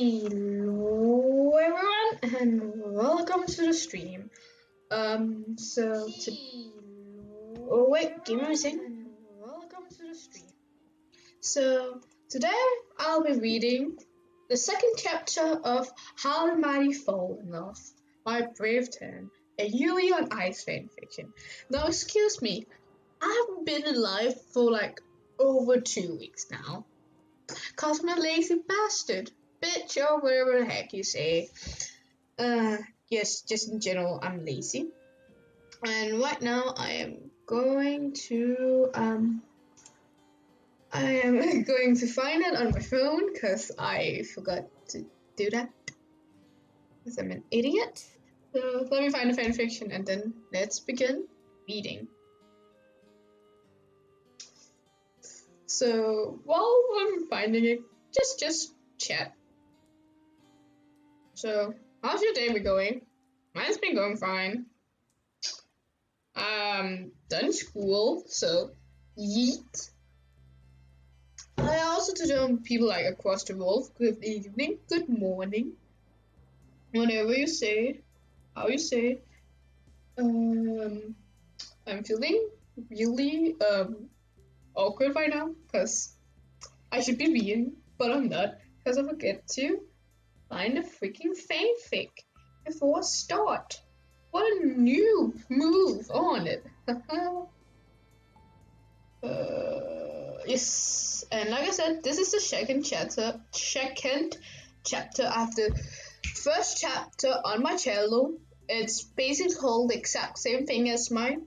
Hello everyone and welcome to the stream. Oh wait, give me a second. Welcome to the stream. So today I'll be reading the second chapter of How the Mighty Fall in Love by Braveten, a Yuri on Ice fanfiction. Now excuse me, I haven't been alive for like over 2 weeks now. Cause I'm a lazy bastard. Bitch, or whatever the heck you say. Yes, just in general, I'm lazy. And right now I am going to find it on my phone because I forgot to do that. Because I'm an idiot. So let me find a fanfiction and then let's begin reading. So while I'm finding it, just chat. So, how's your day been going? Mine's been going fine. Done school, so yeet. I also to people like across the world, good evening, good morning, whatever you say, how you say. I'm feeling really awkward right now, cause I should be reading, but I'm not, cause I forget to find a freaking fanfic before I start. What a new move on it. Yes, and like I said, this is the second chapter after first chapter on my channel. It's basically called the exact same thing as my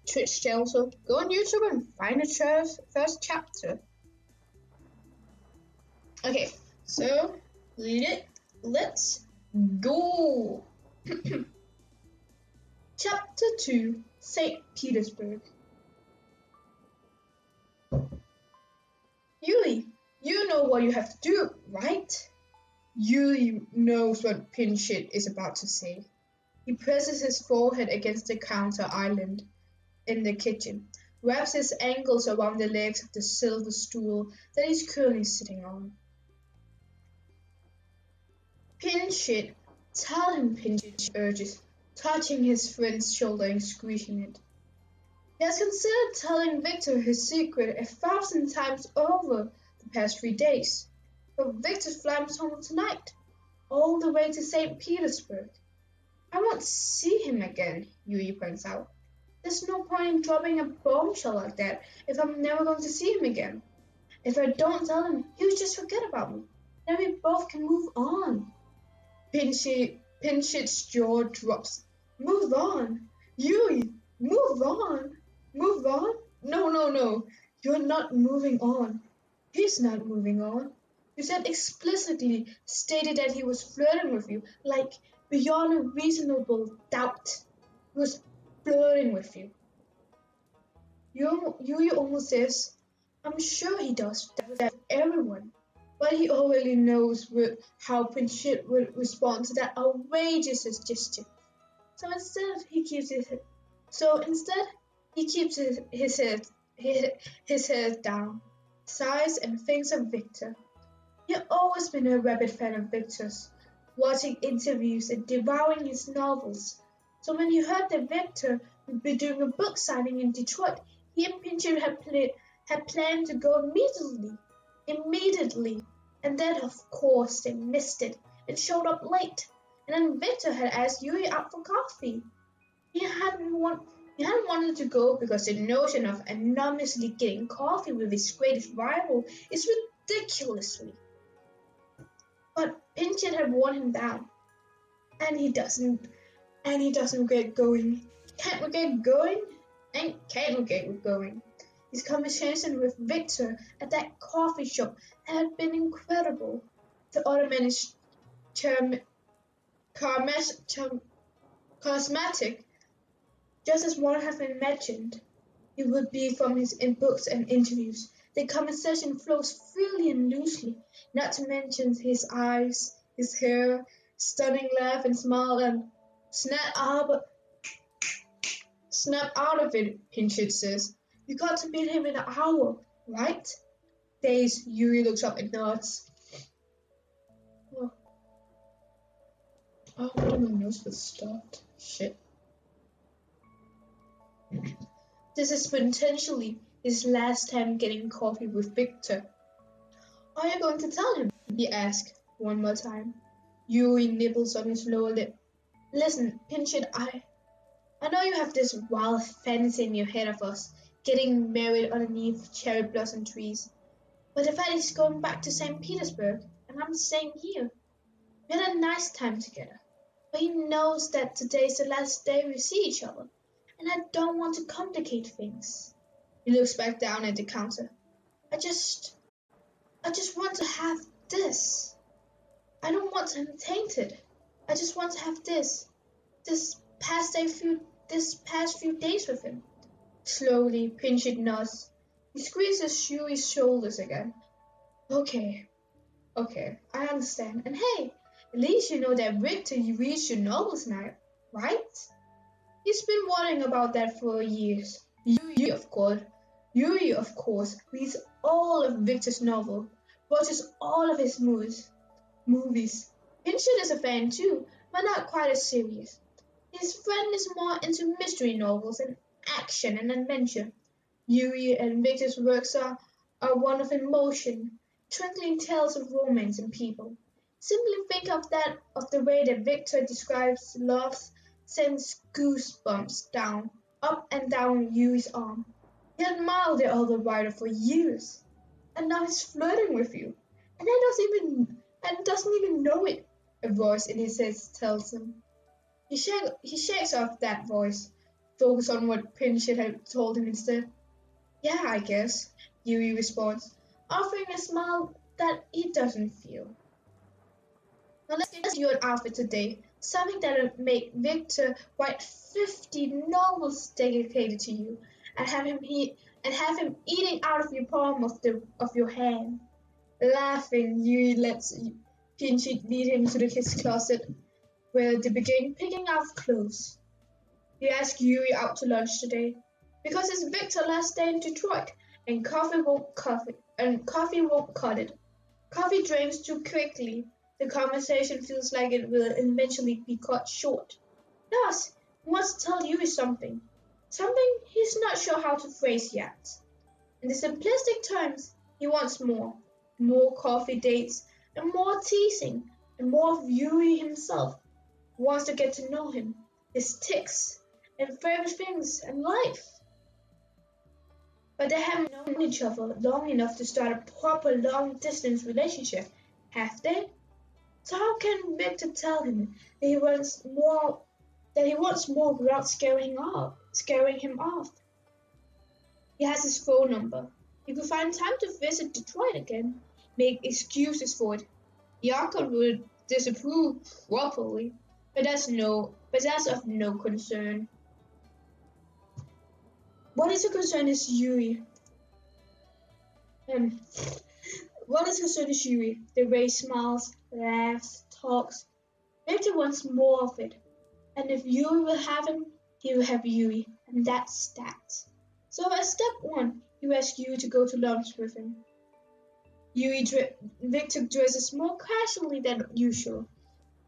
Twitch channel, so go on YouTube and find the first chapter. Okay, so let's go. Chapter 2, St. Petersburg. Yuri, you know what you have to do, right? Yuri knows what Pinchit is about to say. He presses his forehead against the counter island in the kitchen, wraps his ankles around the legs of the silver stool that he's currently sitting on. Pinchit, tell him, Pinchit urges, touching his friend's shoulder and squeezing it. He has considered telling Victor his secret 1,000 times over the past 3 days, but Victor flies home tonight, all the way to St. Petersburg. I won't see him again, Yuri points out. There's no point in dropping a bombshell like that if I'm never going to see him again. If I don't tell him, he'll just forget about me. Then we both can move on. Pinchit's jaw drops. Move on? Yuri, move on? Move on? No. You're not moving on. He's not moving on. You said explicitly stated that he was flirting with you, like beyond a reasonable doubt. He was flirting with you. Yuri almost says, I'm sure he does that with everyone. But he already knows how Pinchit would respond to that outrageous gesture. So instead, he keeps his head down, sighs and thinks of Victor. He'd always been a rabid fan of Victor's, watching interviews and devouring his novels. So when he heard that Victor would be doing a book signing in Detroit, he and Pinchit had planned to go immediately. And then, of course, they missed it and showed up late. And then Victor had asked Yuri out for coffee. He hadn't wanted to go because the notion of anonymously getting coffee with his greatest rival is ridiculously. But Pinchit had worn him down, and he doesn't regret going. Can't regret going, and can't regret going. His conversation with Victor at that coffee shop had been incredible. The other man is charismatic, just as one has imagined he would be from his books and interviews. The conversation flows freely and loosely, not to mention his eyes, his hair, stunning laugh and smile, and snap out of it, Pinchit says. You got to meet him in an hour, right? Dazed, Yuri looks up and nods. Oh, my nose was stopped. Shit. This is potentially his last time getting coffee with Victor. Are you going to tell him? He asked one more time. Yuri nibbles on his lower lip. Listen, Pinched, I know you have this wild fantasy in your head of us getting married underneath cherry blossom trees. But the fact is going back to St. Petersburg, and I'm staying here. We had a nice time together. But he knows that today's the last day we see each other, and I don't want to complicate things. He looks back down at the counter. I just want to have this. I don't want him tainted. I just want to have this past few days with him. Slowly, Pinched nods. He squeezes Yuri's shoulders again. Okay, I understand. And hey, at least you know that Victor reads your novels now, right? He's been worrying about that for years. Yuri, of course, reads all of Victor's novels, watches all of his movies. Pinched is a fan too, but not quite as serious. His friend is more into mystery novels and action and adventure. Yuri and Victor's works are one of emotion, twinkling tales of romance and people. Simply think of the way that Victor describes love sends goosebumps up and down Yuri's arm. He admired the other writer for years, and now he's flirting with you, and doesn't even know it. A voice in his head tells him. He shakes off that voice, focus on what Pinched had told him instead. Yeah, I guess, Yuri responds, offering a smile that he doesn't feel. Now let's get you an outfit today, something that'll make Victor write 50 novels dedicated to you, and have him eating out of your palm of your hand. Laughing, Yuri lets Pinched lead him to his closet, where they begin picking out clothes. He asks Yuri out to lunch today because it's Victor's last day in Detroit, and coffee won't cut it. Coffee drinks too quickly. The conversation feels like it will eventually be cut short. Thus, he wants to tell Yuri something he's not sure how to phrase yet. In the simplistic terms, he wants more coffee dates, and more teasing, and more of Yuri himself. He wants to get to know him, his tics, and favorite things and life. But they haven't known each other long enough to start a proper long-distance relationship, have they? So how can Victor tell him that he wants more without scaring him off? He has his phone number. He could find time to visit Detroit again, make excuses for it. Jakob would disapprove properly, but that's of no concern. What is a concern is Yuri. What is concern is Yuri. The way he smiles, laughs, talks. Victor wants more of it. And if Yuri will have him, he will have Yuri. And that's that. So as step one, you ask Yuri to go to lunch with him. Victor dresses more casually than usual.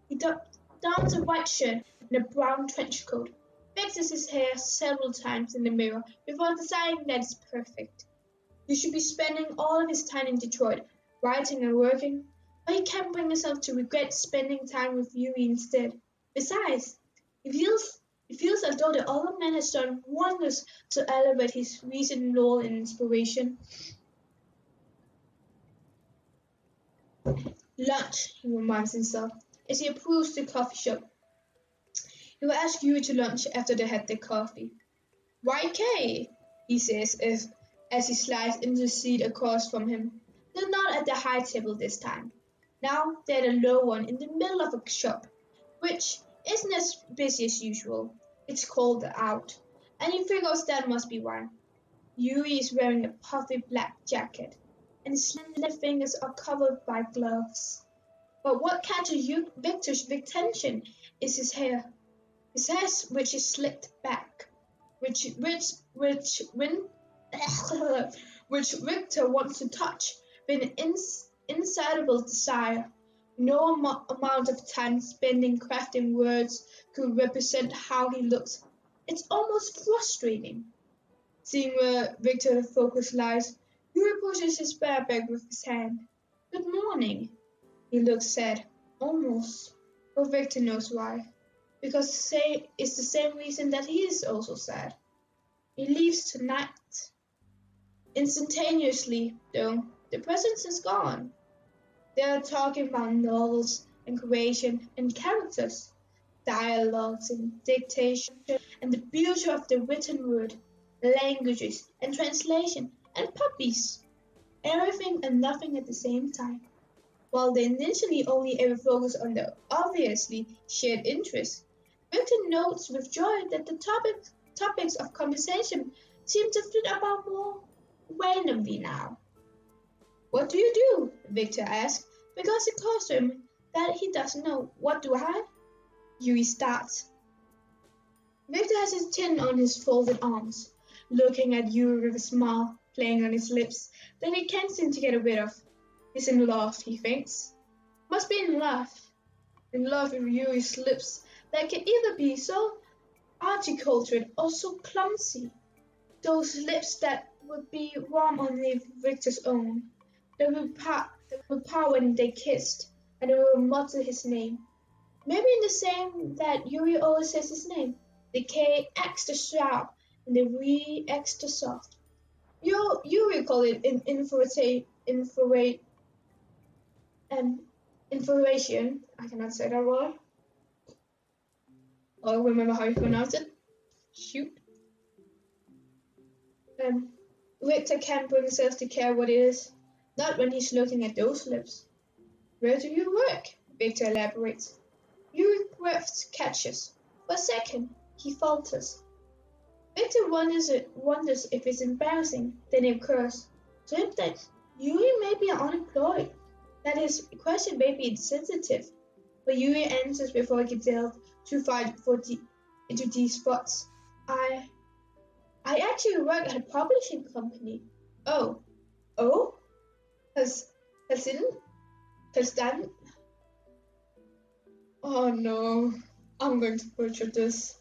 He dons a white shirt and a brown trench coat, fixes his hair several times in the mirror before deciding that it's perfect. He should be spending all of his time in Detroit, writing and working, but he can't bring himself to regret spending time with Yuri instead. Besides, he feels as though the other man has done wonders to elevate his recent lull in inspiration. Lunch, he reminds himself, as he approaches the coffee shop. He will ask Yuri to lunch after they had their coffee. YK, he says as he slides into the seat across from him. They're not at the high table this time. Now they're at a low one in the middle of a shop, which isn't as busy as usual. It's cold out, and he figures that must be why. Yuri is wearing a puffy black jacket, and his slender fingers are covered by gloves. But what catches Victor's attention is his hair. His hair, which is slicked back, which Victor wants to touch with an insatiable desire. No amount of time spending crafting words could represent how he looks. It's almost frustrating. Seeing where Victor's focus lies, Yuri pushes his backpack with his hand. Good morning. He looks sad, almost. But Victor knows why. Because it's the same reason that he is also sad. He leaves tonight. Instantaneously, though, the presence is gone. They are talking about novels and creation and characters, dialogues and dictation, and the beauty of the written word, languages and translation, and puppies. Everything and nothing at the same time. While they initially only ever focus on the obviously shared interests, Victor notes with joy that the topics of conversation seem to flit about more randomly now. What do you do? Victor asks, because it occurs to him that he doesn't know. What do I? Yuri starts. Victor has his chin on his folded arms, looking at Yuri with a smile playing on his lips that he can't seem to get rid of. He's in love, he thinks. Must be in love. In love with Yuri's lips that can either be so articulate or so clumsy. Those lips that would be warm underneath Victor's own. They would power when they kissed, and they would mutter his name. Maybe in the same that Yuri always says his name. The K extra sharp and the V extra soft. Yuri call it infuriation. I cannot say that word. Or remember how you pronounce it. Shoot. Victor can't bring himself to care what it is. Not when he's looking at those lips. Where do you work? Victor elaborates. Yuri breath catches. For a second, he falters. Victor wonders if it's embarrassing, then it occurs to him that Yuri may be unemployed, that his question may be insensitive, but Yuri answers before he can delve too far into these spots. I actually work at a publishing company. Oh? Has that? Oh no, I'm going to butcher this.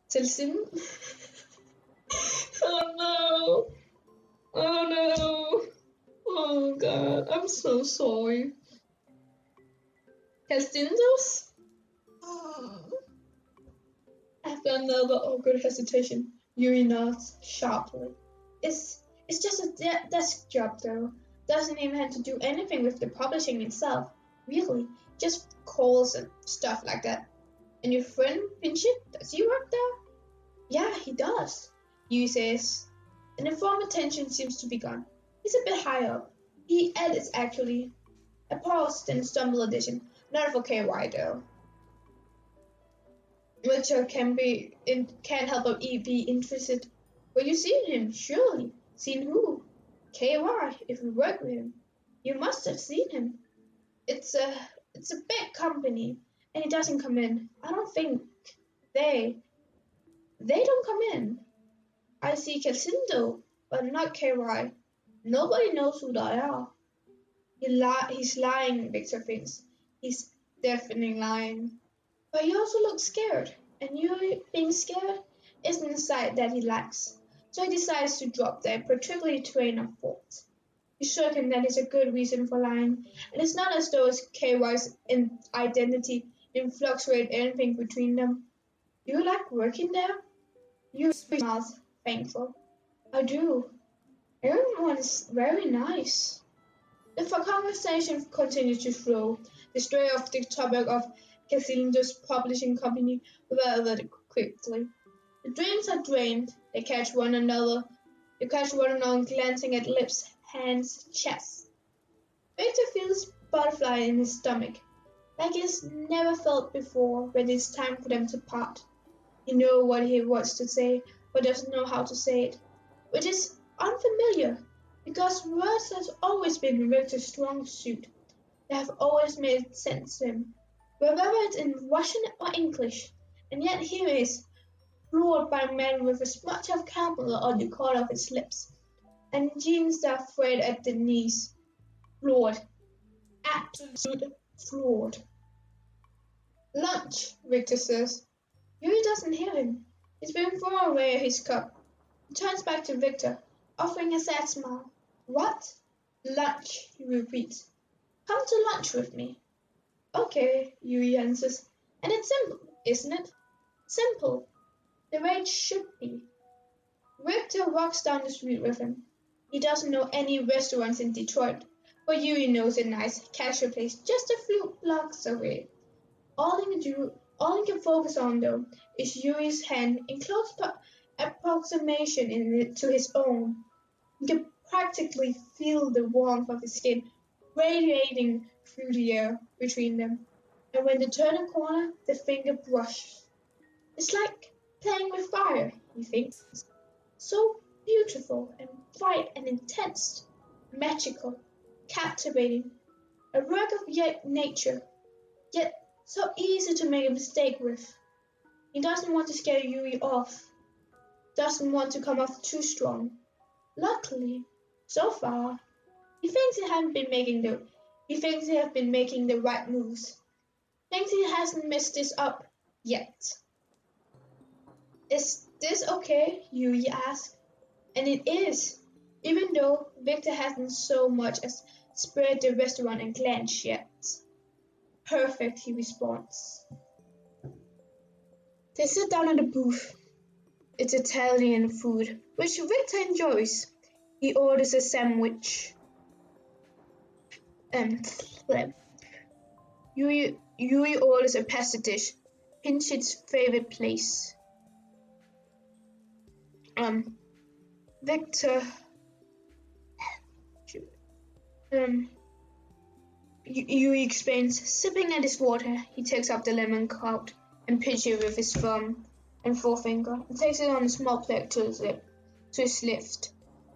Tilsin? Oh no! Oh no! Oh god, I'm so sorry. Castindos? After another awkward hesitation, Yuri nods sharply. It's just a desk job though. Doesn't even have to do anything with the publishing itself. Really, just calls and stuff like that. And your friend Vincent, does he work there? Yeah, he does, Yuri says. And the former tension seems to be gone. He's a bit high up. He edits actually. A pause, then stumble edition. Not for KY though. Richard can't help but be interested. Well, you've seen him, surely. Seen who? KY, if you work with him. You must have seen him. It's a big company, and he doesn't come in. I don't think they don't come in. I see Calcindo, but not KY. Nobody knows who they are. He's lying, Victor thinks. He's definitely lying. But he also looks scared, and you being scared isn't a side that he likes. So he decides to drop their particularly train of thought. He's certain that is a good reason for lying, and it's not as though KY's identity didn't fluctuate anything between them. Do you like working there? You smiles, thankful. I do. Everyone is very nice. The conversation continues to flow. They stray off the topic of Casilda's publishing company rather quickly. The drinks are drained. They catch one another glancing at lips, hands, chests. Victor feels butterfly in his stomach, like he's never felt before when it's time for them to part. He knows what he wants to say, but doesn't know how to say it, which is unfamiliar, because words has always been Victor's strong suit. They have always made sense to him, whether it's in Russian or English, and yet here he is, floored by a man with a smudge of caramel on the corner of his lips, and jeans that frayed at the knees. Floored. Absolute floored. Lunch, Victor says. Yuri doesn't hear him. He's been throwing away his cup. He turns back to Victor, offering a sad smile. What? Lunch, he repeats. Come to lunch with me. Okay, Yuri answers. And it's simple, isn't it? Simple. The way it should be. Victor walks down the street with him. He doesn't know any restaurants in Detroit, but Yuri knows a nice casual place just a few blocks away. All he can focus on, though, is Yuri's hand in close approximation to his own. He can practically feel the warmth of his skin radiating through the air between them. And when they turn a corner, the finger brushes. It's like playing with fire, he thinks. So beautiful and bright and intense, magical, captivating, a work of nature, yet so easy to make a mistake with. He doesn't want to scare Yuri off, doesn't want to come off too strong. Luckily, so far, he thinks he has been making the right moves. Thinks he hasn't messed this up yet. Is this okay? Yuri asks. And it is, even though Victor hasn't so much as spread the restaurant and glance yet. Perfect, he responds. They sit down at a booth. It's Italian food, which Victor enjoys. He orders a sandwich. Yuri orders a pasta dish, Pinch's favorite place. Victor. Yuri explains, sipping at his water. He takes up the lemon curd and pinches it with his thumb and forefinger and takes it on a small plate to his lips.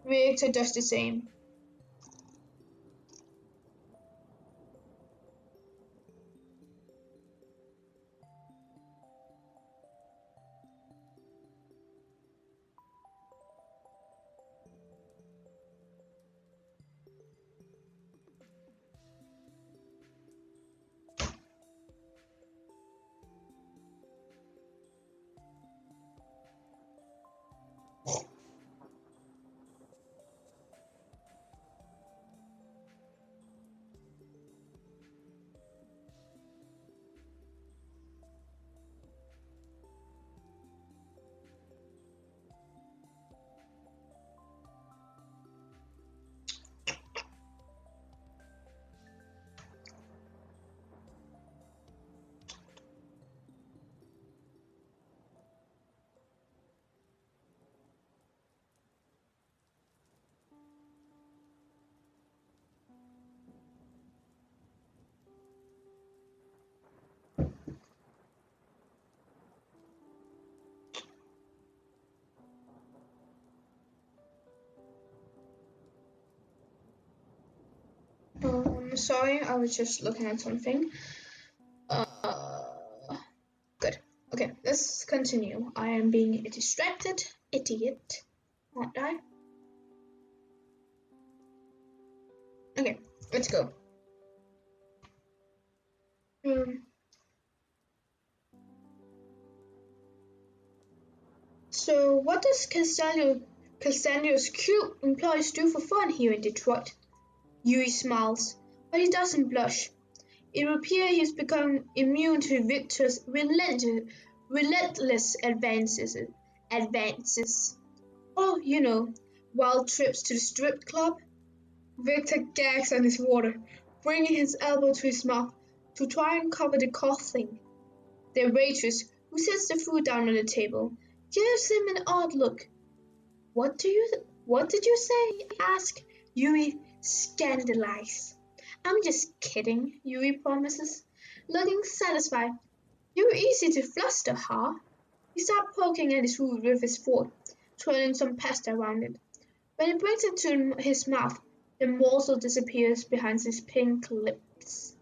Victor does the same. Sorry, I was just looking at something. Good. Okay, let's continue. I am being a distracted idiot, aren't I? Okay, let's go. So what does Castanio's cute employees do for fun here in Detroit? Yuri smiles, but he doesn't blush. It would appear he's become immune to Victor's relentless advances. Oh, you know, wild trips to the strip club. Victor gags on his water, bringing his elbow to his mouth to try and cover the coughing. The waitress, who sets the food down on the table, gives him an odd look. What did you say? Asks Yuri, scandalized. I'm just kidding, Yuri promises, looking satisfied. You're easy to fluster, huh? He starts poking at his food with his fork, twirling some pasta around it. When he brings it to his mouth, the morsel disappears behind his pink lips.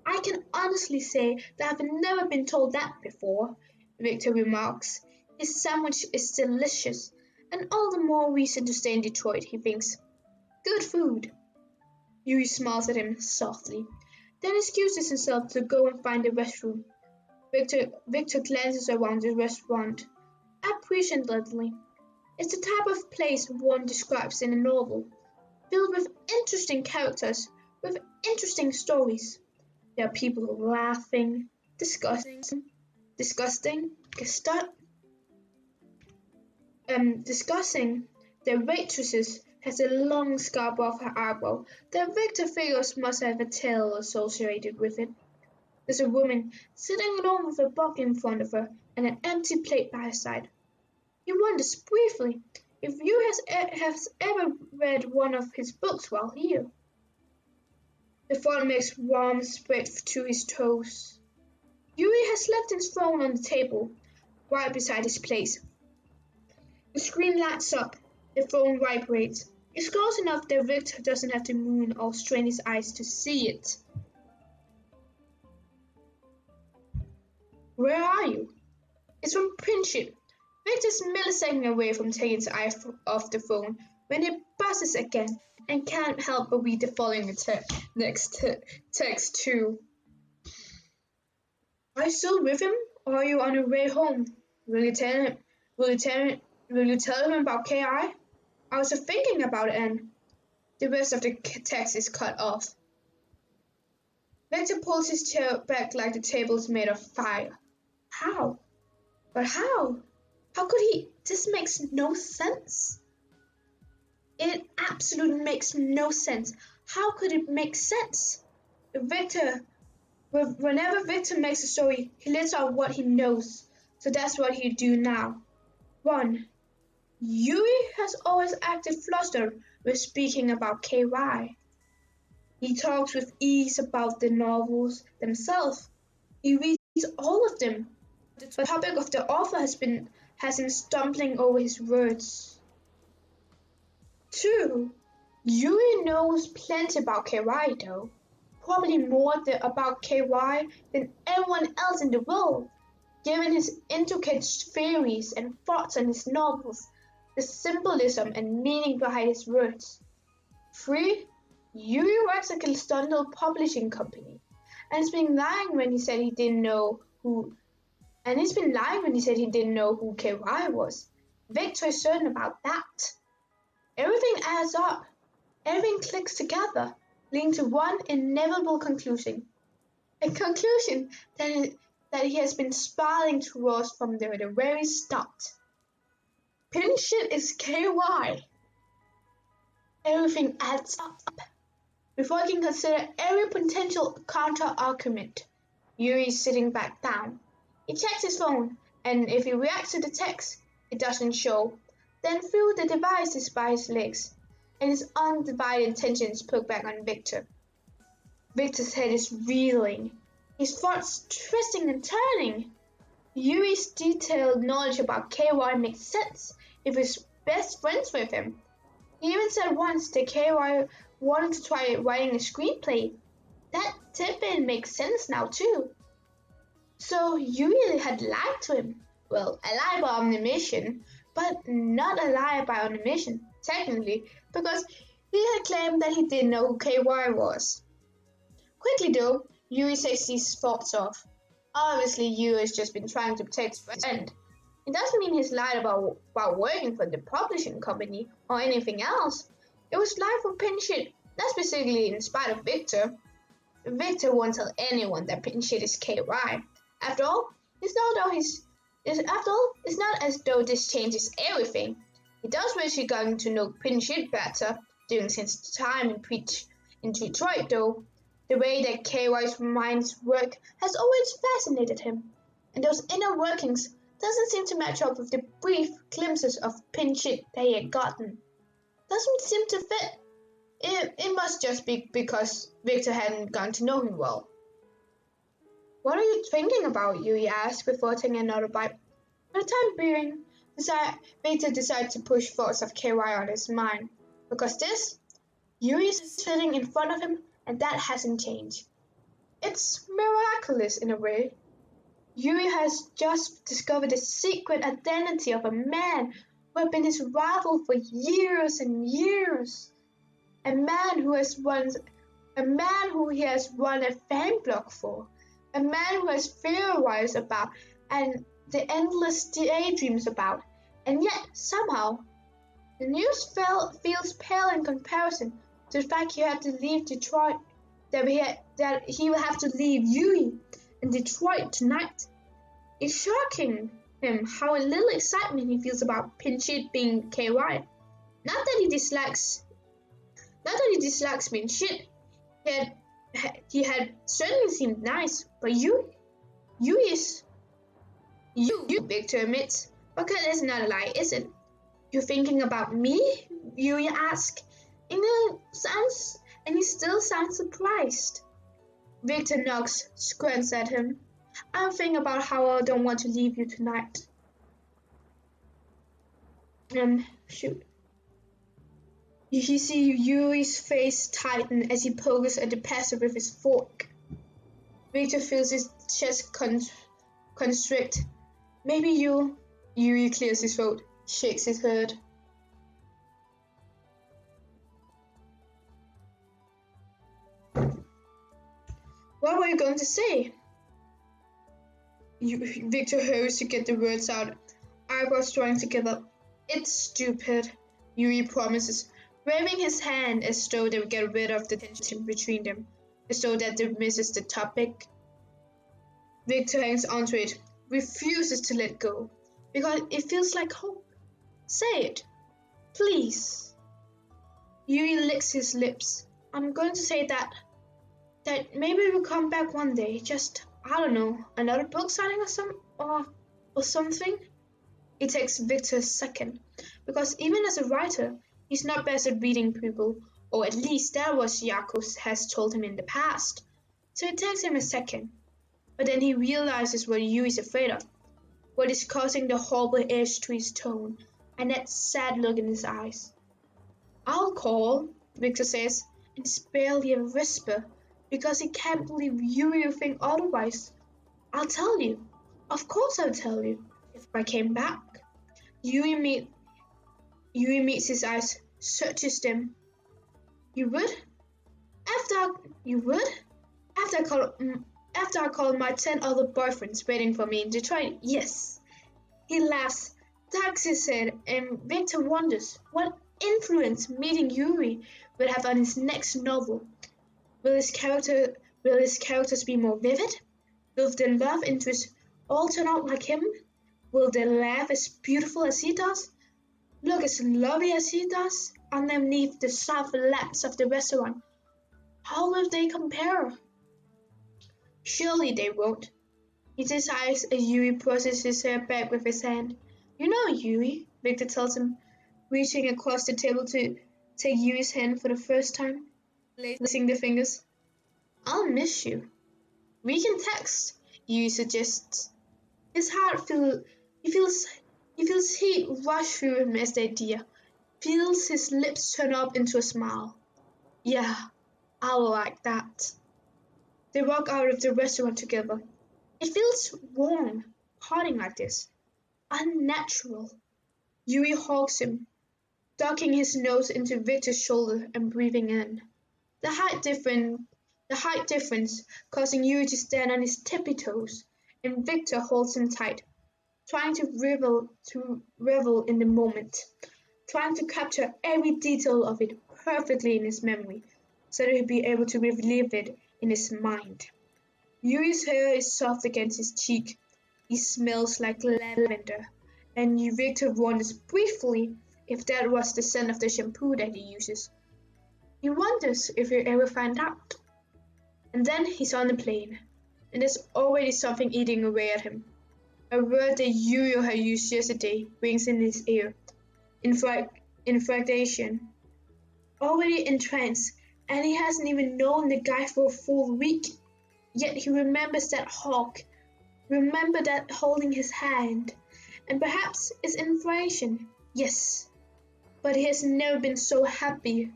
I can honestly say that I've never been told that before, Victor remarks. His sandwich is delicious, and all the more reason to stay in Detroit, he thinks. Good food. Yuri smiles at him softly. then excuses himself to go and find the restroom. Victor glances around the restaurant apprehensively. It's the type of place one describes in a novel, filled with interesting characters, with interesting stories. There are people laughing, discussing, discussing. The waitress has a long scar above her eyebrow that Victor figures must have a tale associated with it. There's a woman sitting alone with a book in front of her and an empty plate by her side. He wonders briefly if Yuri has ever read one of his books while here. The thought makes warm spread to his toes. Yuri has left his phone on the table, right beside his plate. The screen lights up. The phone vibrates. It's close enough that Victor doesn't have to moon or strain his eyes to see it. Where are you? It's from Pinchit. Victor's millisecond away from taking his eye off the phone when it buzzes again and can't help but read the following text too. Are you still with him, or are you on your way home? Will you tell him? Will you tell him about Ki? I was thinking about it, and the rest of the text is cut off. Victor pulls his chair back like the table is made of fire. How? But how? How could he? This makes no sense. It absolutely makes no sense. How could it make sense? Whenever Victor makes a story, he lets out what he knows. So that's what he'll do now. 1. Yuri has always acted flustered when speaking about KY. He talks with ease about the novels themselves. He reads all of them. The topic of the author has him stumbling over his words. 2. Yuri knows plenty about KY though. Probably more about KY than everyone else in the world, given his intricate theories and thoughts on his novels, the symbolism and meaning behind his words. 3. Yuri works at a Stundle publishing company, and he's been lying when he said he didn't know who KY was. Victor is certain about that. Everything adds up. Everything clicks together, leading to one inevitable conclusion. A conclusion that he has been spiraling towards from the very start. Pinchit is KY. Everything adds up. Before he can consider every potential counter-argument, Yuri is sitting back down. He checks his phone, and if he reacts to the text, it doesn't show. Then through the devices by his legs, and his undivided attention is put back on Victor. Victor's head is reeling, his thoughts twisting and turning. Yuri's detailed knowledge about KY makes sense if he's best friends with him. He even said once that KY wanted to try writing a screenplay. That tidbit makes sense now too. So Yuri had lied to him. Well, a lie by omission, but not a lie by omission, technically, because he had claimed that he didn't know who KY was. Quickly though, Yuri takes these thoughts off. Obviously, Yuri has just been trying to protect his friend. It doesn't mean he's lied about working for the publishing company or anything else. It was lied for Pinchit, not specifically in spite of Victor. Victor won't tell anyone that Pinchit is KY. After all, it's not as though this changes everything. He does wish he'd gotten to know Pinchit better during his time in Detroit though. The way that KY's minds work has always fascinated him, and those inner workings doesn't seem to match up with the brief glimpses of Pinchit that he had gotten. Doesn't seem to fit. It must just be because Victor hadn't gotten to know him well. What are you thinking about? Yuri asked before taking another bite. For the time being, Victor decided to push thoughts of KY on his mind. Because Yuri is sitting in front of him, and that hasn't changed. It's miraculous in a way. Yuri has just discovered the secret identity of a man who had been his rival for years and years. A man who has once a man who he has run a fan blog for, a man who has theorized about and the endless daydreams about, and yet somehow the news feels pale in comparison to the fact he had to leave Detroit, that he will have to leave Yuri in Detroit tonight. It's shocking him how little excitement he feels about Pinchit being KY. Not that he dislikes Pinchit. He had certainly seemed nice, but you is you, Victor admits. But that's not a lie, is it? You're thinking about me? Yuri asks. And he still sounds surprised. Victor nods, squints at him. I'm thinking about how I don't want to leave you tonight. Shoot. You see Yuri's face tighten as he pokes at the passer with his fork. Victor feels his chest constrict. Maybe you. Yuri clears his throat, shakes his head. What were you going to say? Victor hurries to get the words out, eyebrows drawing together. It's stupid, Yuri promises, waving his hand as though they would get rid of the tension between them, as though that dismisses the topic. Victor hangs onto it, refuses to let go, because it feels like hope. Say it, please. Yuri licks his lips. I'm going to say that maybe we'll come back one day, just, I don't know, another book signing or something. It takes Victor a second, because even as a writer, he's not best at reading people, or at least that was Jakub has told him in the past. So it takes him a second. But then he realizes what Yui's afraid of, what is causing the horrible edge to his tone, and that sad look in his eyes. I'll call, Victor says, and it's barely a whisper, because he can't believe Yuri will think otherwise. I'll tell you. Of course I'll tell you. If I came back. Yuri meets his eyes, searches them. You would? After I call my 10 other boyfriends waiting for me in Detroit, yes. He laughs, ducks his head, and Victor wonders what influence meeting Yuri will have on his next novel. Will his characters be more vivid? Will their love interests all turn out like him? Will they laugh as beautiful as he does? Look as lovely as he does underneath the soft lamps of the restaurant? How will they compare? Surely they won't. He decides as Yuri pushes his hair back with his hand. You know, Yuri, Victor tells him, reaching across the table to take Yuri's hand for the first time, lacing the fingers. I'll miss you. We can text, Yuri suggests. His heart he feels heat rush through him as the idea, feels his lips turn up into a smile. Yeah, I'll like that. They walk out of the restaurant together. It feels warm, parting like this. Unnatural. Yuri hugs him, ducking his nose into Victor's shoulder and breathing in. The height difference causing Yuri to stand on his tippy toes, and Victor holds him tight, trying to revel in the moment, trying to capture every detail of it perfectly in his memory, so that he'll be able to relive it in his mind. Yuri's hair is soft against his cheek. He smells like lavender, and Victor wonders briefly if that was the scent of the shampoo that he uses. He wonders if he'll ever find out. And then he's on the plane, and there's already something eating away at him. A word that Yuri had used yesterday rings in his ear. Infraction. Already entranced, and he hasn't even known the guy for a full week. Yet he remembers that hug, remember that holding his hand, and perhaps it's inflation, yes. But he has never been so happy.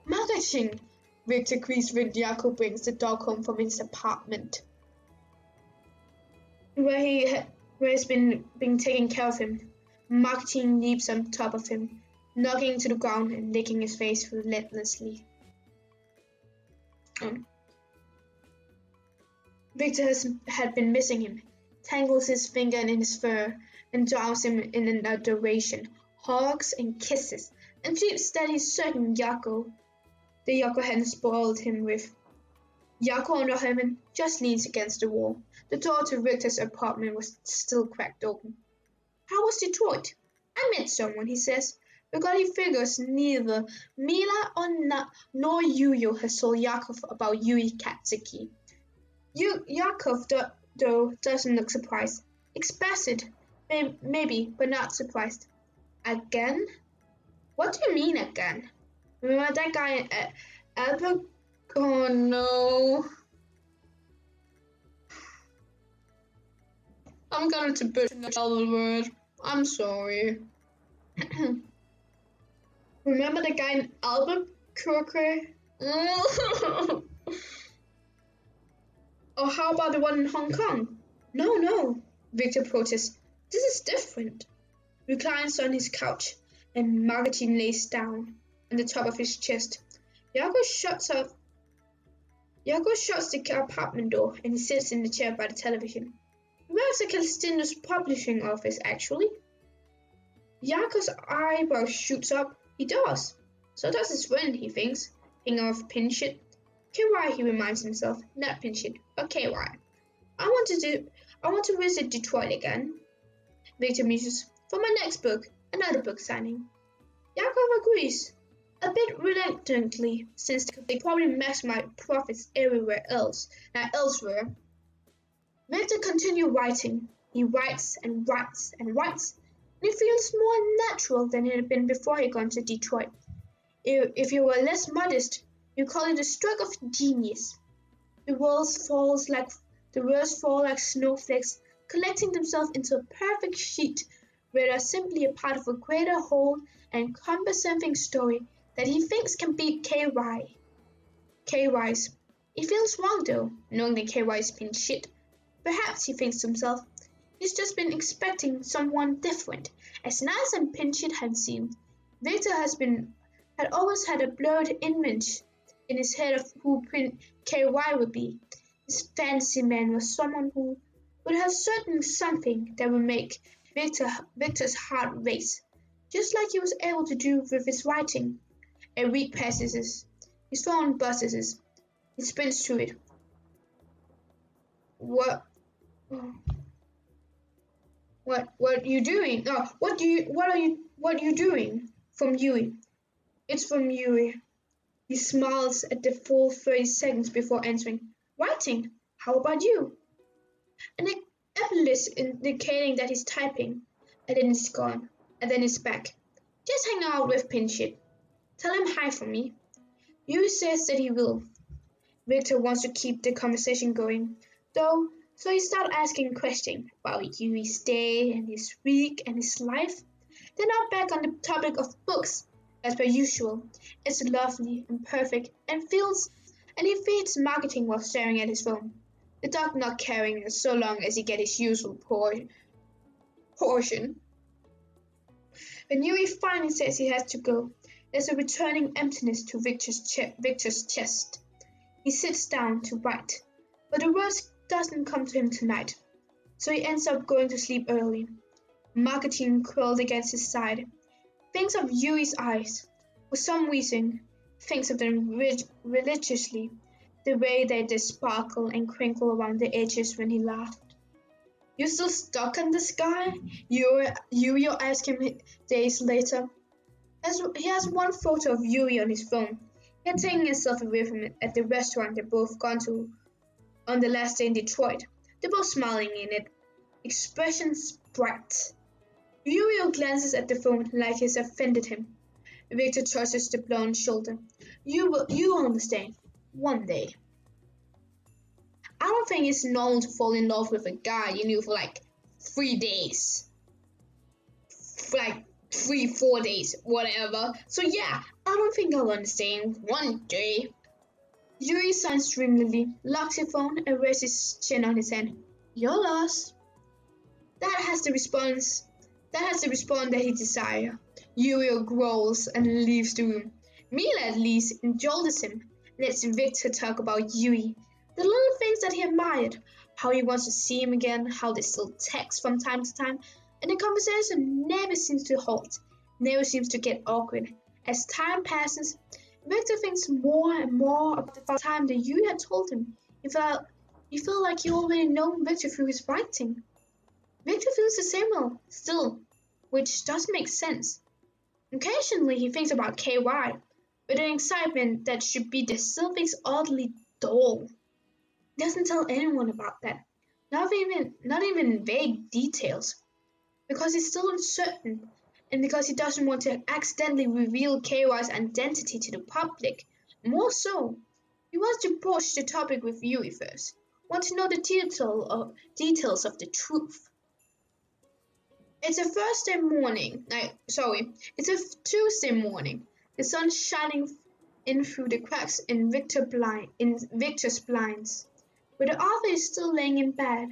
Marketing, Victor agrees when Jakub brings the dog home from his apartment, where he's been taking care of him. Marketing leaps on top of him, knocking to the ground and licking his face relentlessly. Victor had been missing him, tangles his finger in his fur, and drowns him in an adoration, hugs and kisses, and keeps steady certain Yako the Yako hadn't spoiled him with. Yako, on the other hand, just leans against the wall. The door to Victor's apartment was still cracked open. How was Detroit? I met someone, he says, because he figures neither Mila nor Yuyo has told Yakov about Yuri Katsuki. Yakov, though, doesn't look surprised. Expected, maybe, but not surprised. Again? What do you mean again? Remember that guy at Albert? Oh no. I'm going to butcher the word. I'm sorry. Remember the guy in Albuquerque? Or how about the one in Hong Kong? No, Victor protests. This is different. Reclines on his couch, and Margaretine lays down on the top of his chest. Yago shuts the apartment door, and he sits in the chair by the television. Where's the Calstino's publishing office, actually? Yako's eyebrow shoots up. He does. So does his friend, he thinks, thinking of Pinchit. KY, he reminds himself, not Pinchit, but KY. I want to visit Detroit again. Victor muses, for my next book, another book signing. Yakov agrees, a bit reluctantly, since they probably maximize profits everywhere else, not elsewhere. Victor continues writing. He writes and writes and writes, and it feels more natural than it had been before he got to Detroit. If you were less modest, you call it a stroke of genius. The words fall like snowflakes, collecting themselves into a perfect sheet, where they are simply a part of a greater whole and encompassing story that he thinks can beat KY's. He feels wrong though, knowing that KY's been shit. Perhaps, he thinks to himself, he's just been expecting someone different. As nice as Pinchit had seemed, Victor had always had a blurred image in his head of who KY would be. His fantasy man was someone who would have certain something that would make Victor's heart race, just like he was able to do with his writing. A week passes. His phone buzzes. He spins through it. What you doing? What are you doing? From Yuri. It's from Yuri. He smiles at the full 30 seconds before answering. Writing. How about you? An epaulet indicating that he's typing, and then it's gone, and then it's back. Just hang out with Pinchit. Tell him hi from me. Yuri says that he will. Victor wants to keep the conversation going, though, so he starts asking questions about Yuri's day and his week and his life. They're now back on the topic of books, as per usual. It's lovely and perfect and he feeds marketing while staring at his phone. The dog not caring so long as he gets his usual portion. When Yuri finally says he has to go, there's a returning emptiness to Victor's chest. He sits down to write, but the words doesn't come to him tonight, so he ends up going to sleep early. Marketing curled against his side, thinks of Yuri's eyes. For some reason, thinks of them religiously, the way they sparkle and crinkle around the edges when he laughed. You still stuck on this guy? Yuri asked him days later. He has one photo of Yuri on his phone. He had taken himself away from it at the restaurant they'd both gone to on the last day in Detroit. They're both smiling in it, expressions bright. Yuri glances at the phone like he's offended him. Victor touches the blonde shoulder. You understand. One day. I don't think it's normal to fall in love with a guy you knew for like 3 days. For like 3-4 days, whatever. So yeah, I don't think I'll understand. One day. Yuri signs dreamily, locks his phone, and rests his chin on his hand. Your loss. That has the response that he desires. Yuri growls and leaves the room. Mila at least indulges him, lets Victor talk about Yuri, the little things that he admired, how he wants to see him again, how they still text from time to time, and the conversation never seems to halt, never seems to get awkward. As time passes, Victor thinks more and more about the time that Yuri had told him. He felt like he already known Victor through his writing. Victor feels the same way still, which doesn't make sense. Occasionally he thinks about KY, but the excitement that should be there still feels oddly dull. He doesn't tell anyone about that, not even vague details, because he's still uncertain, and because he doesn't want to accidentally reveal KY's identity to the public. More so, he wants to broach the topic with Yuri first, wants to know the details of the truth. It's a Thursday morning. It's a Tuesday morning. The sun's shining in through the cracks in Victor's blinds. But the author is still laying in bed.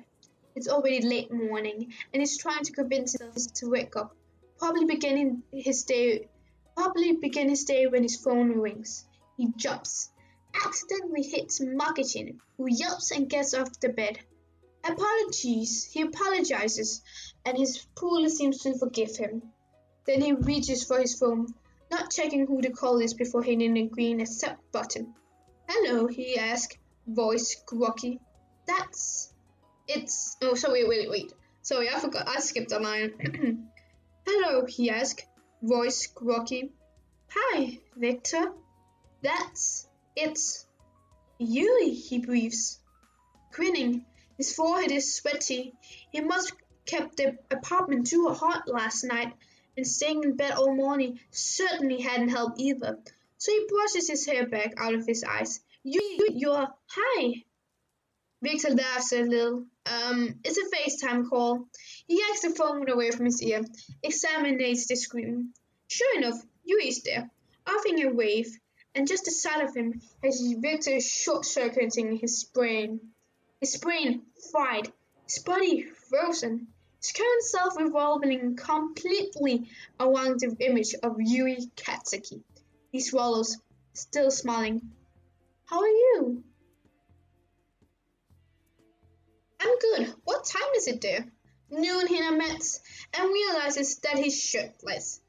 It's already late morning, and he's trying to convince himself to wake up. Probably begin his day when his phone rings. He jumps, accidentally hits Makichin, who yelps and gets off the bed. He apologizes, and his pool seems to forgive him. Then he reaches for his phone, not checking who the call is before hitting the green accept button. Hello, he asks, voice groggy. Oh, sorry, wait. Sorry, I forgot, I skipped a line. Hello, he asks, voice groggy. Hi, Victor. It's Yuri, he breathes, grinning. His forehead is sweaty. He must have kept the apartment too hot last night, and staying in bed all morning certainly hadn't helped either. So he brushes his hair back out of his eyes. You're hi. Victor laughs a little. It's a FaceTime call. He yanks the phone away from his ear, examines the screen. Sure enough, Yuri's there, offering a wave, and just the sight of him has Victor short-circuiting his brain. His brain fried, his body frozen, his current self revolving completely around the image of Yuri Katsuki. He swallows, still smiling. How are you? I'm good. What time is it there? Noon, he admits, and realizes that he's shirtless,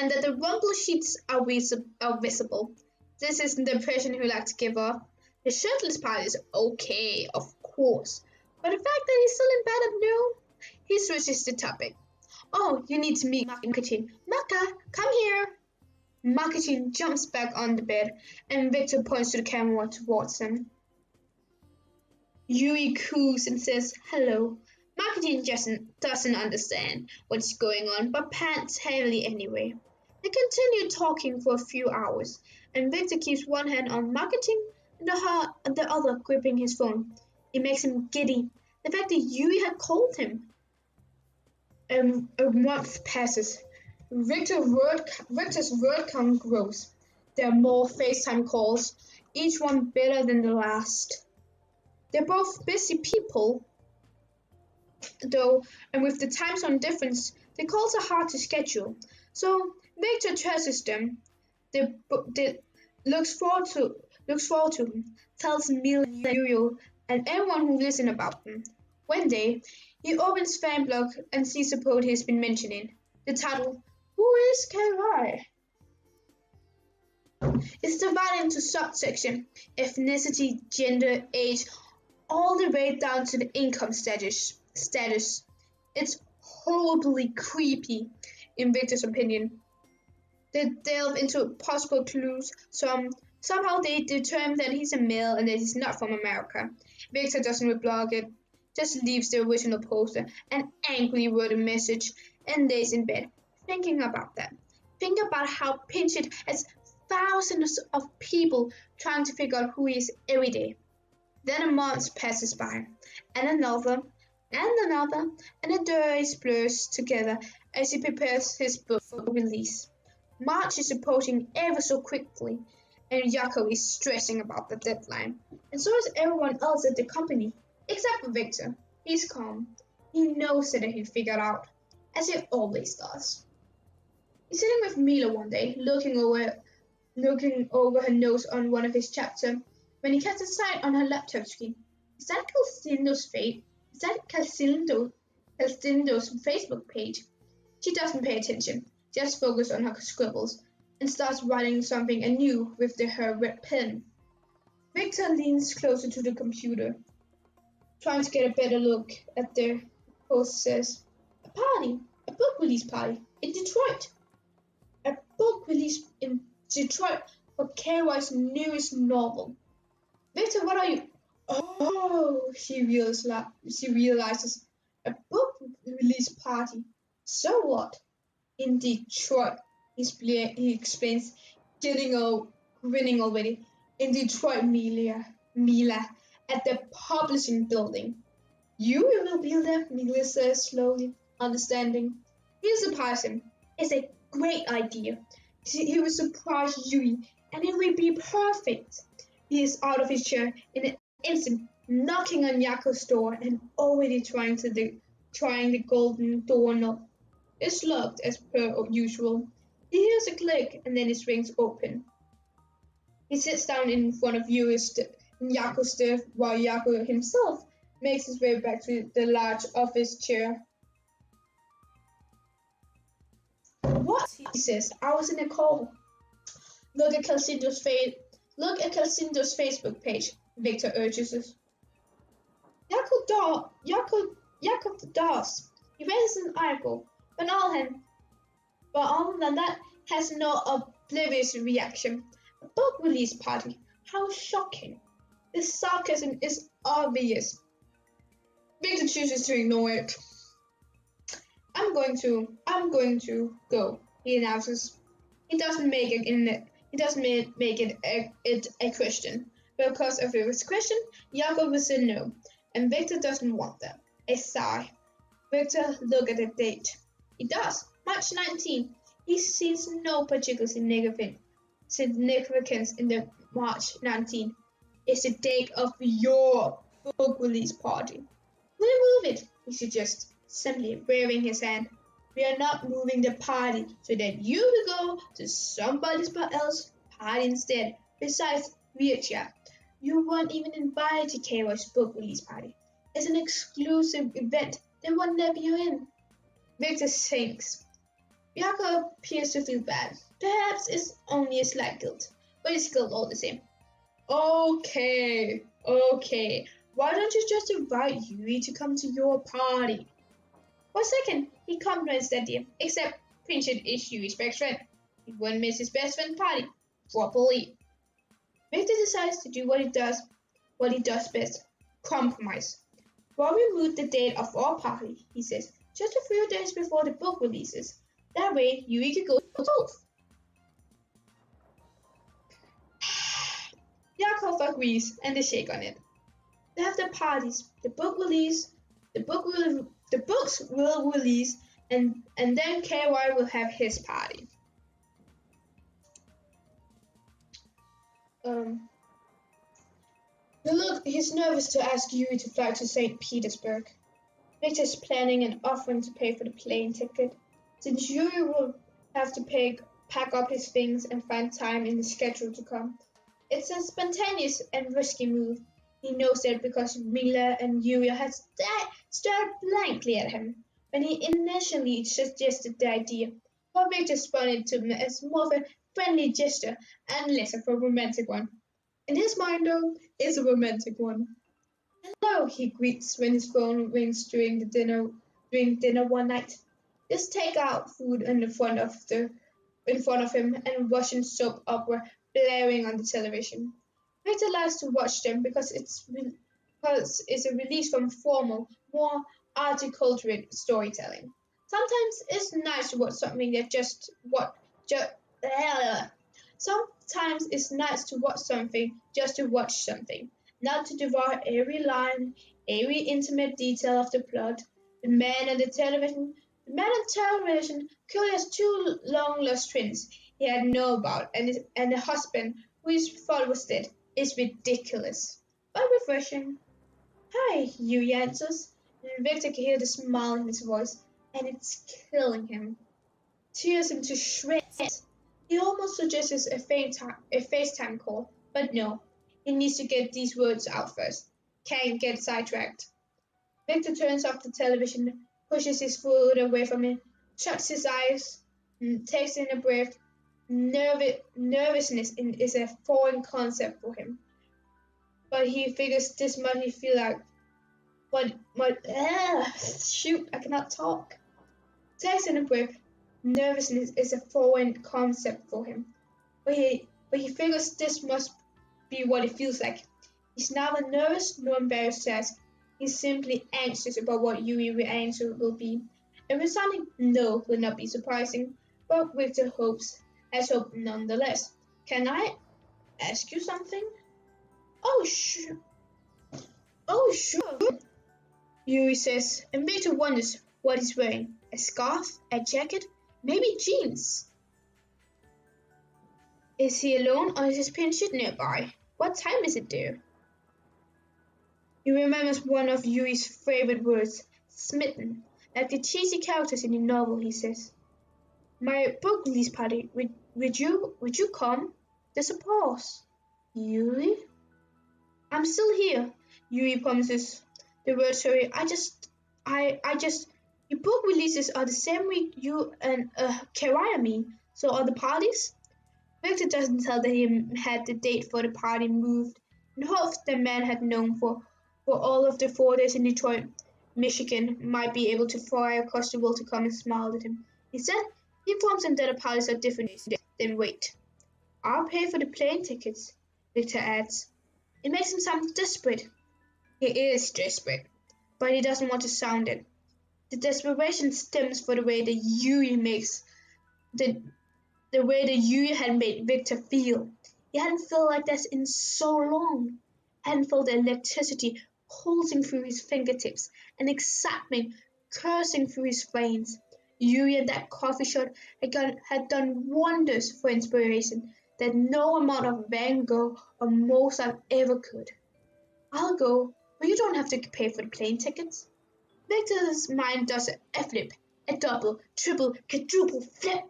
and that the rumple sheets are visible. This isn't the impression he likes to give off. The shirtless part is okay, of course, but the fact that he's still in bed at noon, he switches the topic. Oh, you need to meet Makichin. Maka, come here. Makichin jumps back on the bed, and Victor points to the camera towards him. Yuri coos and says hello. Makichin just doesn't understand what's going on, but pants heavily anyway. They continue talking for a few hours, and Victor keeps one hand on Makichin and the other gripping his phone. It makes him giddy. The fact that Yuri had called him. A month passes. Victor's word count grows. There are more FaceTime calls, each one better than the last. They're both busy people, though, and with the time zone difference, the calls are hard to schedule. So Victor trusts them. They looks forward to him, tells Muriel and everyone who listens about them. One day, he opens fan blog and sees a post he's been mentioning. The title, Who is KY? It's divided into subsection, ethnicity, gender, age, all the way down to the income status. It's horribly creepy, in Victor's opinion. They delve into possible clues. Somehow they determine that he's a male and that he's not from America. Victor doesn't reblog it, just leaves the original poster, an angry worded message, and lays in bed, thinking about that. Think about how pinched it has thousands of people trying to figure out who he is every day. Then a month passes by, and another, and the days blurs together as he prepares his book for release. March is approaching ever so quickly, and Yako is stressing about the deadline, and so is everyone else at the company, except for Victor. He's calm. He knows that he'll figure it out, as he always does. He's sitting with Milo one day, looking over looking over her nose on one of his chapters when he catches sight on her laptop screen. Is that Calcindo's fate? Is that Calcindo's Facebook page? She doesn't pay attention, just focuses on her scribbles, and starts writing something anew with her red pen. Victor leans closer to the computer, trying to get a better look at the post says, a party, a book release party in Detroit. A book release in Detroit for KY's newest novel. Victor, what are you? Oh, she realizes. A book release party. So what? In Detroit, he explains, grinning already. In Detroit, Mila, at the publishing building. You will be there, Mila says slowly, understanding. He'll surprise him. It's a great idea. He will surprise Yuri, and it will be perfect. He is out of his chair in an instant, knocking on Yako's door and already trying the golden doorknob. It's locked as per usual. He hears a click and then it swings open. He sits down in front of Yako's desk while Yako himself makes his way back to the large office chair. What? He says. I was in a call. Look at Calcindo's Facebook page, Victor urges us. Yako does. He reads an article, but other than that, has no oblivious reaction. A book release party. How shocking. The sarcasm is obvious. Victor chooses to ignore it. I'm going to go, he announces. He doesn't make it a question. Because of his question, Jakob will say no, and Victor doesn't want that. A sigh. Victor look at the date. He does. March 19. He sees no particular significance in the March 19. It's the date of your book release party. We'll move it, he suggests, simply waving his hand. We are not moving the party so that you will go to somebody else's party instead. Besides, Richa, you weren't even invited to KY's book release party. It's an exclusive event. They won't let you in. Victor sinks. Jakob appears to feel bad. Perhaps it's only a slight guilt, but it's guilt all the same. Okay. Why don't you just invite Yuri to come to your party? For a second, he compliments the idea, except Pinchet is Yuri's best friend. He wouldn't miss his best friend's party. Properly. Victor decides to do what he does best. Compromise. Well, we moved the date of our party, he says, just a few days before the book releases. That way, Yuri could go to both. Yakov agrees, and they shake on it. They have the parties, the books will release, and then KY will have his party. He's nervous to ask Yuri to fly to St. Petersburg. Victor's planning and offering to pay for the plane ticket, since Yuri will have to pack up his things and find time in the schedule to come. It's a spontaneous and risky move. He knows that because Mila and Yuri had stared blankly at him when he initially suggested the idea. But Victor responded to him as more of a friendly gesture and less of a romantic one. In his mind, though, it's a romantic one. Hello, he greets when his phone rings during dinner one night. There's takeout food in front of him and Russian soap opera blaring on the television. Victor likes to watch them because it's a release from formal, more articulate storytelling. Sometimes it's nice to watch something that Sometimes it's nice to watch something just to watch something, not to devour every line, every intimate detail of the plot. The man on television clearly has two long-lost twins he had known about, and a husband who his thought was dead. It's ridiculous, but refreshing. Hi, Yuri answers, and Victor can hear the smile in his voice, and it's killing him. Tears him to shreds. He almost suggests a FaceTime call, but no, he needs to get these words out first. Can't get sidetracked. Victor turns off the television, pushes his foot away from it, shuts his eyes, takes in a breath. Nervousness is a foreign concept for him, but he figures this money feel like shoot, I cannot talk. Takes in a breath. Nervousness is a foreign concept for him, but he figures this must be what it feels like. He's neither nervous nor embarrassed to ask. He's simply anxious about what Yuri's answer will be. A resounding no will not be surprising, but Victor has hope nonetheless. Can I ask you something? Oh, sure. Oh, sure. Yuri says, and Victor wonders what he's wearing. A scarf? A jacket? Maybe jeans? Is he alone or is his pinchit nearby? What time is it there? He remembers one of Yuri's favorite words, smitten, like the cheesy characters in the novel, he says. My book release party, would you come? There's a pause. Yuri? I'm still here, Yuri promises. The words hurry. Your book releases are the same week you and Kariah mean, so are the parties? Victor doesn't tell that he had the date for the party moved, in hopes the man had known for all of the 4 days in Detroit, Michigan, might be able to fly across the world to come and smile at him. Instead, he informs him that the parties are different days. Then wait. I'll pay for the plane tickets, Victor adds. It makes him sound desperate. He is desperate, but he doesn't want to sound it. The desperation stems from the way that Yuri makes the way that Yuri had made Victor feel. He hadn't felt like this in so long. Hadn't felt the electricity pulsing through his fingertips and excitement coursing through his veins. Yuri at that coffee shop had done wonders for inspiration that no amount of Van Gogh or Mozart ever could. I'll go, but you don't have to pay for the plane tickets. Victor's mind does a flip, a double, triple, quadruple flip.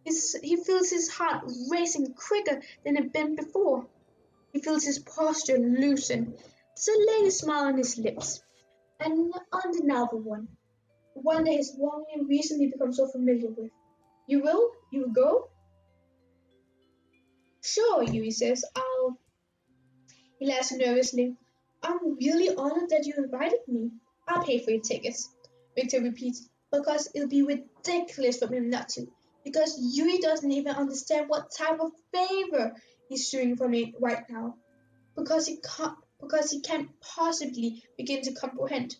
He feels his heart racing quicker than it had been before. He feels his posture loosen. There's a lady smile on his lips, an undeniable one that he's only recently become so familiar with. You will? You will go? Sure, Yuri says. He laughs nervously. I'm really honored that you invited me. I'll pay for your tickets, Victor repeats, because it'll be ridiculous for him not to. Because Yuri doesn't even understand what type of favor he's doing for me right now. Because he can't possibly begin to comprehend.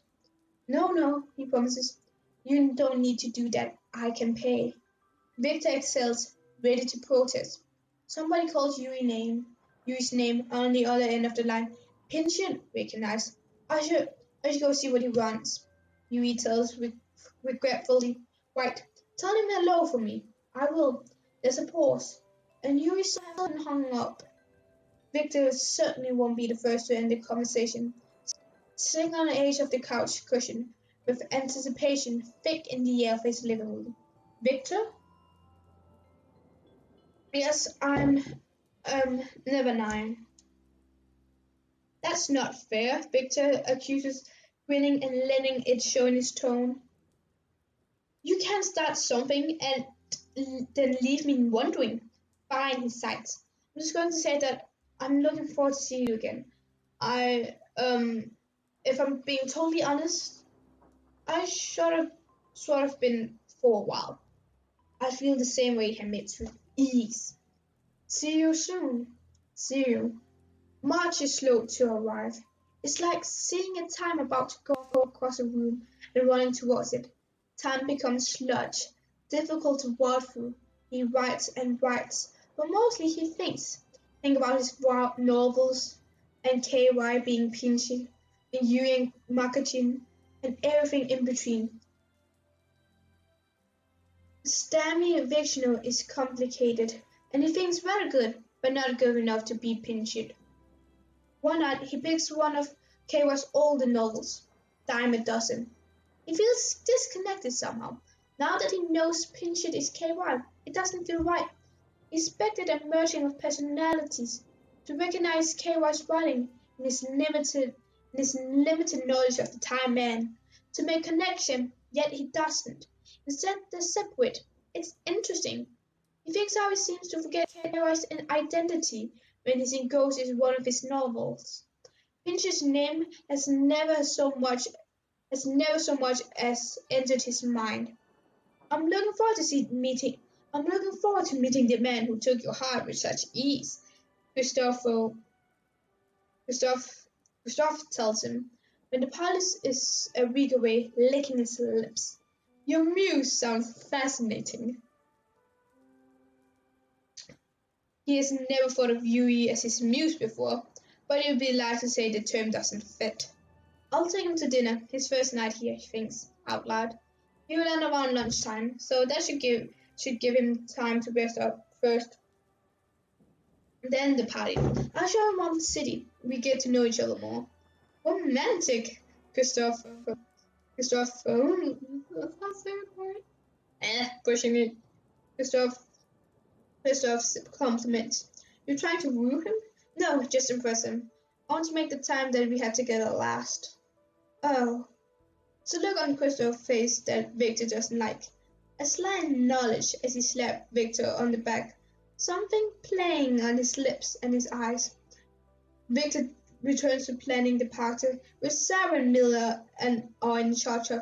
No, he promises. You don't need to do that. I can pay. Victor exhales, ready to protest. Somebody calls Yuri's name on the other end of the line. Pinchin, recognize. I should go see what he wants. Yuri tells regretfully. Right, tell him hello for me. I will. There's a pause, and Yuri suddenly hung up. Victor certainly won't be the first to end the conversation. Sitting on the edge of the couch cushion, with anticipation thick in the air of his living room. Victor? Yes, I'm, never 9. That's not fair, Victor accuses, grinning and letting it show in his tone. You can't start something and then leave me wondering. Fine, he sighs. I'm just going to say that I'm looking forward to seeing you again. If I'm being totally honest, I sort of been for a while. I feel the same way, he admits with ease. See you soon. See you. March is slow to arrive. It's like seeing a time about to go across a room and running towards it. Time becomes sludge, difficult to walk through. He writes and writes, but mostly he thinks. Think about his novels and KY being pinchy, and Yuri Makachin, and everything in between. Stammy Vishnu is complicated, and he thinks very good, but not good enough to be pinched. One night he picks one of KY's older novels, dime a dozen. He feels disconnected somehow. Now that he knows Pinchit is KY, it doesn't feel right. He expected a merging of personalities, to recognize KY's writing in his limited knowledge of the time man, to make connection, yet he doesn't. Instead, they're separate. It's interesting. He thinks how he seems to forget KY's identity when he engrossed in one of his novels. Finch's name has never so much as entered his mind. I'm looking forward to see meeting. I'm looking forward to meeting the man who took your heart with such ease. Christopher, Christoph, Christoph tells him when the pilot is a week away, licking his lips. Your muse sounds fascinating. He has never thought of Yuri as his muse before, but it would be lie to say the term doesn't fit. I'll take him to dinner, his first night here, he thinks, out loud. He will end around lunchtime, so that should give him time to rest up first. Then the party. I'll show him around the city. We get to know each other more. Romantic, Christoph. Christoph. That's my favorite part. Pushing it. Christoph. Christoph's compliments. You're trying to woo him? No, just impress him. I want to make the time that we had together last. Oh. It's a look on Christoph's face that Victor doesn't like. A slight knowledge as he slapped Victor on the back. Something playing on his lips and his eyes. Victor returns to planning the party with Sarah and Miller and are in charge of.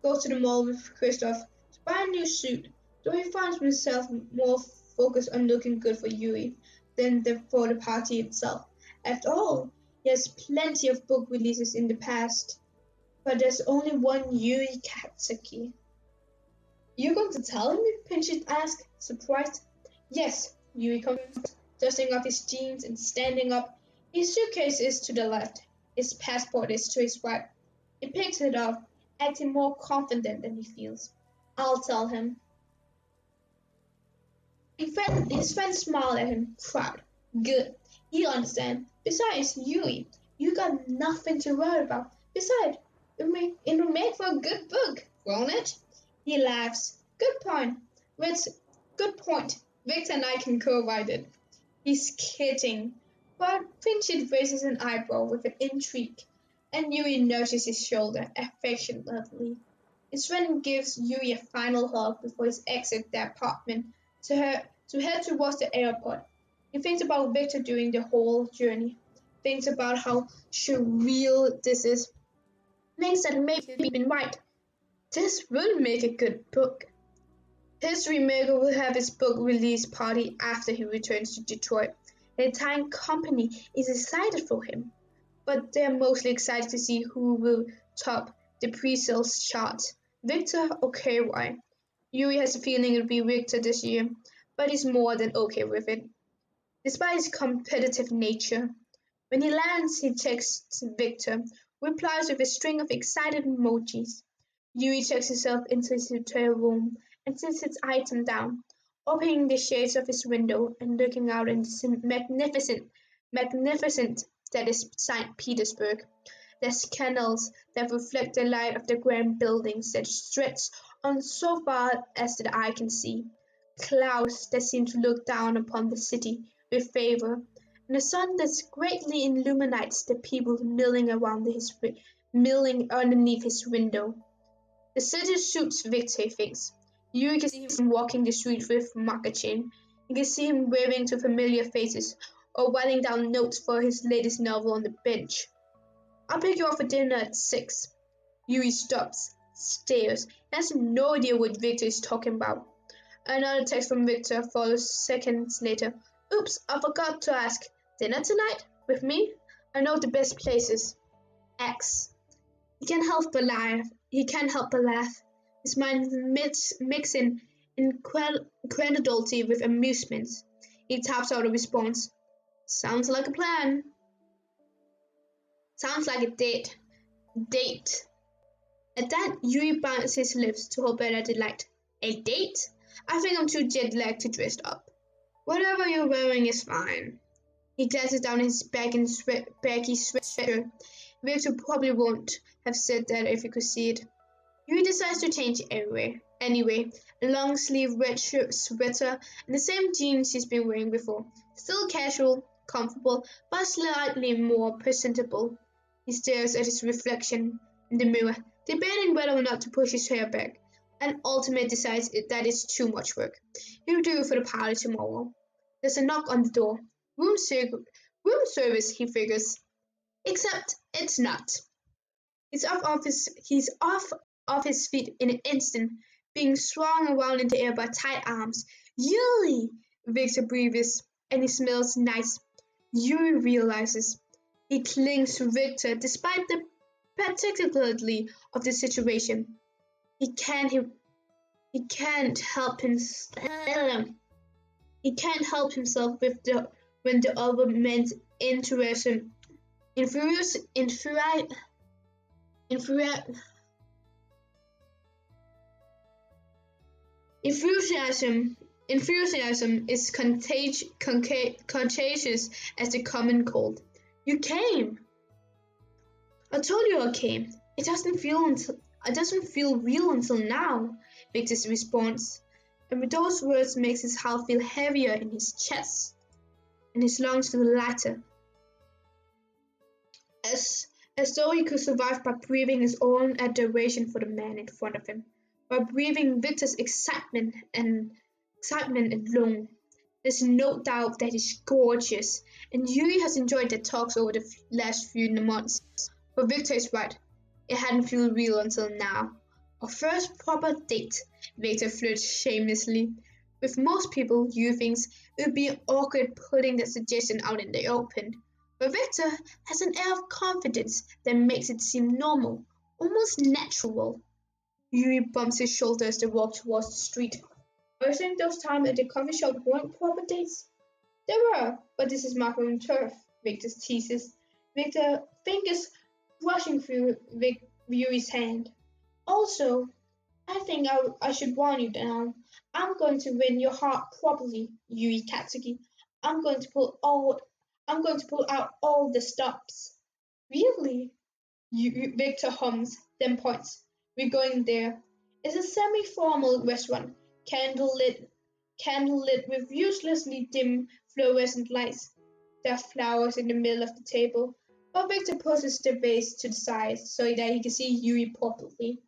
Goes to the mall with Christoph to buy a new suit, though he finds himself more focused on looking good for Yuri than for the party itself. After all, he has plenty of book releases in the past, but there's only one Yuri Katsuki. You going to tell him? Pinchit asked, surprised. Yes, Yuri confirms, dusting off his jeans and standing up. His suitcase is to the left. His passport is to his right. He picks it up, acting more confident than he feels. I'll tell him. His friend smiled at him, proud. Good. He'll understand. Besides, Yuri, you got nothing to worry about. Besides, it'll make for a good book, won't it? He laughs. Good point. Good point. Victor and I can co-write it. He's kidding. But Finchit raises an eyebrow with an intrigue, and Yuri nudges his shoulder affectionately. His friend gives Yuri a final hug before he exits the apartment to head towards the airport. He thinks about Victor during the whole journey. Thinks about how surreal this is. Thinks that maybe he's been right. This will make a good book. History Maker will have his book release party after he returns to Detroit. The entire company is excited for him, but they're mostly excited to see who will top the pre-sales charts, Victor or KY. Yuri has a feeling it'll be Victor this year, but he's more than okay with it. Despite his competitive nature, when he lands, he texts Victor, replies with a string of excited emojis. Yuri checks himself into his hotel room and sits his item down, opening the shades of his window and looking out into the magnificent that is St. Petersburg. There's canals that reflect the light of the grand buildings that stretch on so far as the eye can see, clouds that seem to look down upon the city with favor, and a sun that greatly illuminates the people milling underneath his window. The city suits Victor, he thinks. You can see him walking the streets with Makachen. You can see him waving to familiar faces or writing down notes for his latest novel on the bench. I'll pick you up for dinner at 6. Yuri stops, stares, and has no idea what Victor is talking about. Another text from Victor follows seconds later. Oops, I forgot to ask. Dinner tonight? With me? I know the best places. X. He can't help but laugh. His mind mixing incredulity with amusement. He taps out a response. Sounds like a plan. Sounds like a date. Date. At that, Yuri bites his lips to hold back at delight. A date? I think I'm too jet-lagged to dress up. Whatever you're wearing is fine. He glances down his baggy sweatshirt. Victor probably won't have said that if he could see it. Yuri decides to change anyway. Anyway, a long sleeve red sweater and the same jeans he's been wearing before. Still casual, comfortable, but slightly more presentable. He stares at his reflection in the mirror, debating whether or not to push his hair back, and ultimately decides that it's too much work. He'll do it for the party tomorrow. There's a knock on the door. Room service, he figures. Except it's not. He's off his feet in an instant, being swung around in the air by tight arms. Yuri! Victor breathes, and he smells nice. Yuri realizes. He clings to Victor despite the particularity of the situation. He can't he, he can't help himself. He can't help himself when the other man's enthusiasm infuriates infuri- Enthusiasm is contagious as the common cold. You came. I told you I came. It doesn't feel real until now, Victor's response. And with those words makes his heart feel heavier in his chest, and his lungs feel lighter. As though he could survive by breathing his own adoration for the man in front of him, by breathing Victor's excitement alone. There's no doubt that he's gorgeous, and Yuri has enjoyed their talks over the last few months. But Victor is right. It hadn't felt real until now. Our first proper date, Victor flirts shamelessly. With most people, Yuri thinks it would be awkward putting the suggestion out in the open. But Victor has an air of confidence that makes it seem normal, almost natural. Yuri bumps his shoulder as they walk towards the street. I think those times at the coffee shop weren't proper dates. They were, but this is market and turf, Victor teases. Victor fingers brushing through Yuri's hand. Also, I think I should warn you now. I'm going to win your heart properly, Yuri Katsuki. I'm going to pull out all the stops. Really? Victor hums, then points. We're going there. It's a semi-formal restaurant, candlelit with uselessly dim fluorescent lights. There are flowers in the middle of the table, but Victor pushes the vase to the side so that he can see Yuri properly.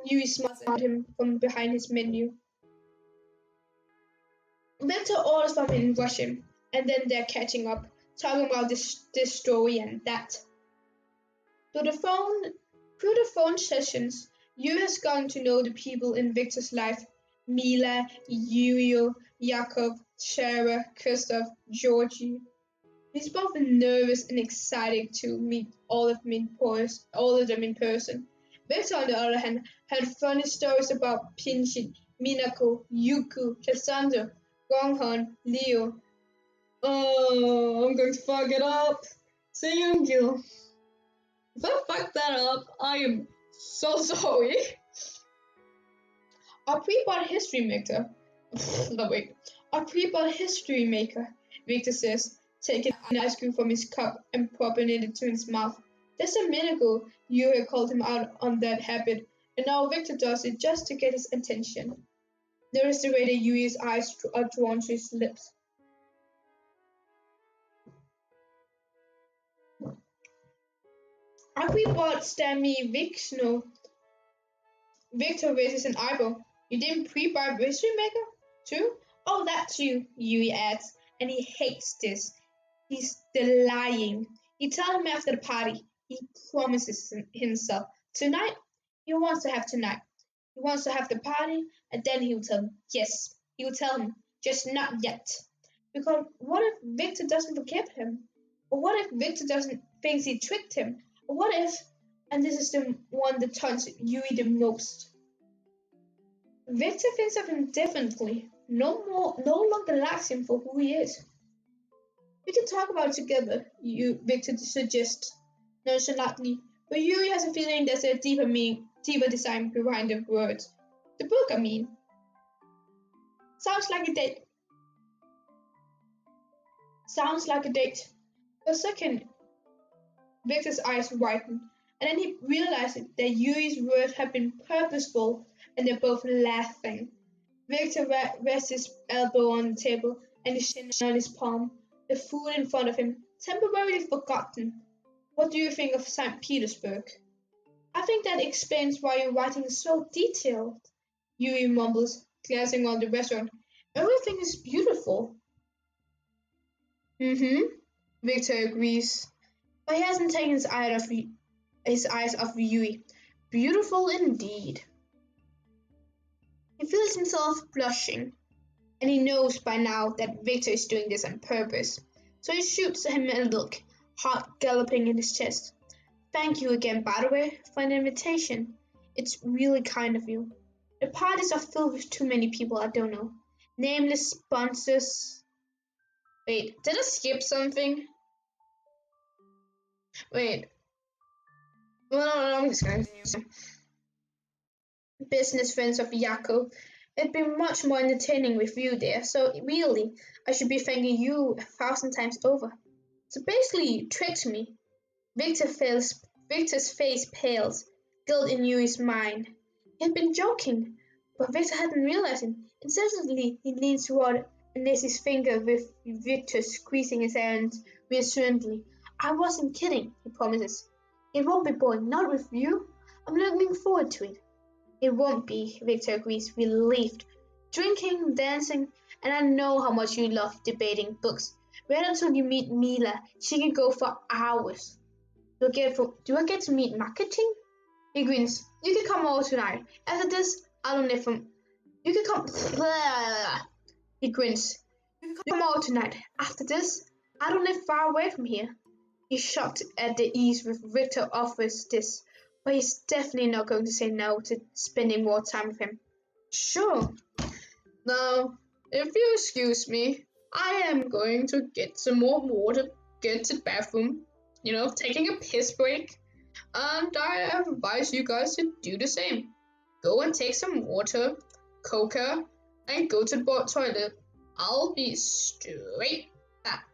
Yuri smiles at him from behind his menu. Victor orders from in Russian, and then they're catching up, talking about this story and that. Through the phone sessions, Yuri has gotten to know the people in Victor's life: Mila, Yuri, Yakov, Shara, Christoph, Georgie. He's both nervous and excited to meet all of them in person. Victor, on the other hand, had funny stories about Pinchin, Minako, Yuku, Cassandra, Gonghon, Leo. Oh, I'm going to fuck it up. Seungil. If I fuck that up, I am so sorry. Our pre-bought history maker. No, wait. Our pre-bought history maker, Victor says, taking an ice cream from his cup and popping it into his mouth. Just a minute ago, you had called him out on that habit, and now Victor does it just to get his attention. Notice the way that Yuri's eyes are drawn to his lips. Our pre-bought Stammy Vixno. Victor raises an eyebrow. You didn't pre-buy history maker, too? Oh, that's you, Yuri adds, and he hates this. He's the lying. He tells him after the party. He promises himself. Tonight? He wants to have tonight. He wants to have the party, and then he will tell him. Yes, he will tell him. Just not yet. Because what if Victor doesn't forgive him? Or what if Victor doesn't thinks he tricked him? Or what if, and this is the one that taunts Yuri the most, Victor thinks of him differently. No longer likes him for who he is. We can talk about it together, Victor suggests nonchalantly, but Yuri has a feeling there's a deeper design behind the words. The book, I mean. Sounds like a date. For a second, Victor's eyes widen, and then he realizes that Yuri's words have been purposeful and they're both laughing. Victor rests his elbow on the table and his chin on his palm, the food in front of him temporarily forgotten. What do you think of St. Petersburg? I think that explains why your writing is so detailed, Yuri mumbles, glancing around the restaurant. Everything is beautiful. Mm-hmm, Victor agrees, but he hasn't taken his eyes off Yui. Beautiful indeed. He feels himself blushing, and he knows by now that Victor is doing this on purpose. So he shoots him a look, heart galloping in his chest. Thank you again, by the way, for the invitation. It's really kind of you. The parties are filled with too many people I don't know. Nameless sponsors. Wait, did I skip something? Wait. Well, no, I'm just going to business friends of Yako. It'd be much more entertaining with you there, so really, I should be thanking you 1,000 times over. So basically, you tricked me. Victor's face pales, guilt in Yui's mind. He had been joking, but Victor hadn't realized it. Insensibly, he leans toward and lays his finger with Victor squeezing his hand reassuringly. I wasn't kidding, he promises. It won't be boring, not with you. I'm looking forward to it. It won't be, Victor agrees, relieved. Drinking, dancing, and I know how much you love debating books. Wait until you meet Mila. She can go for hours. Do I get to meet marketing? He grins. You can come over tonight. After this, I don't live from. You can come. He grins. You can come over tonight. After this, I don't live far away from here. He's shocked at the ease with Victor offers this, but he's definitely not going to say no to spending more time with him. Sure. Now, if you excuse me, I am going to get some more water, get to the bathroom, taking a piss break. And I advise you guys to do the same. Go and take some water, coca, and go to the toilet. I'll be straight back.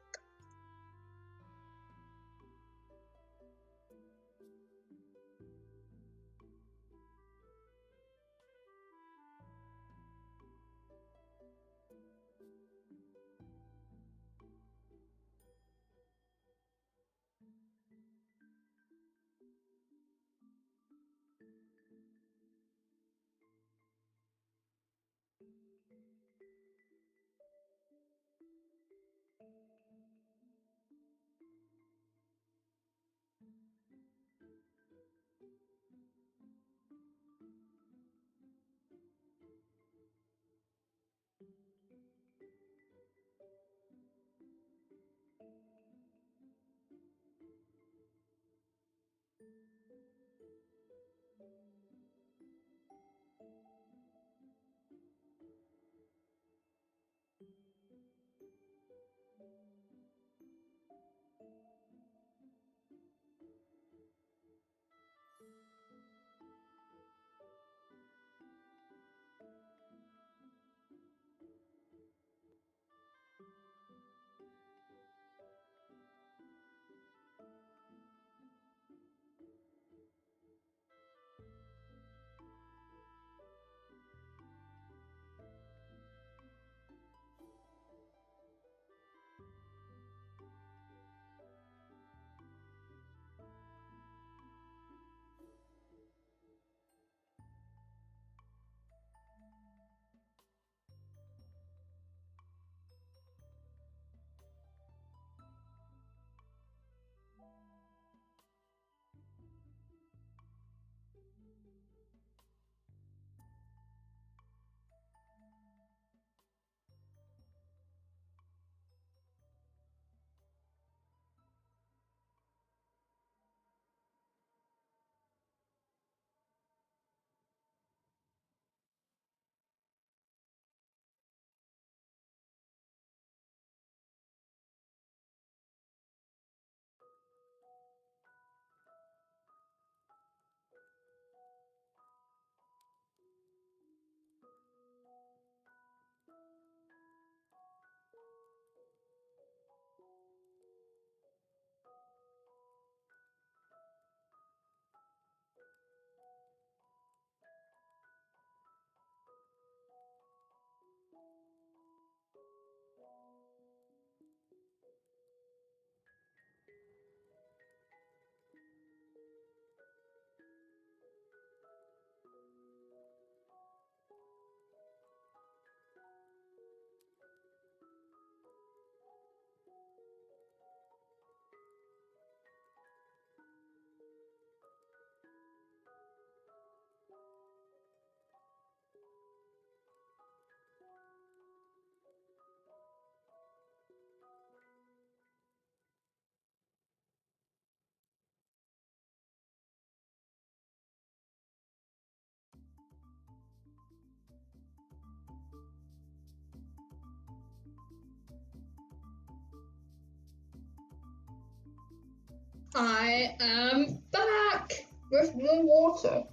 I am back with more water.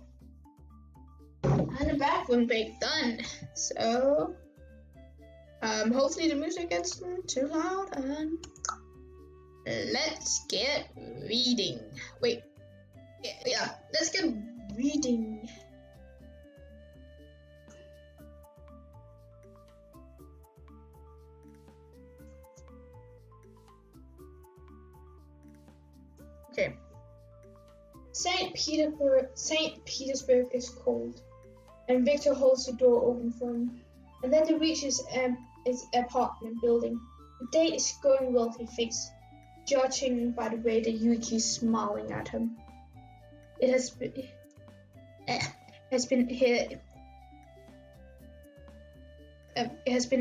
And the background break done. So hopefully the music gets too loud and let's get reading. Wait. Yeah, let's get reading. Okay. Saint Petersburg is cold, and Victor holds the door open for him. And then he reaches his apartment building. The day is going well, he thinks, judging by the way that Yuri is smiling at him. It has been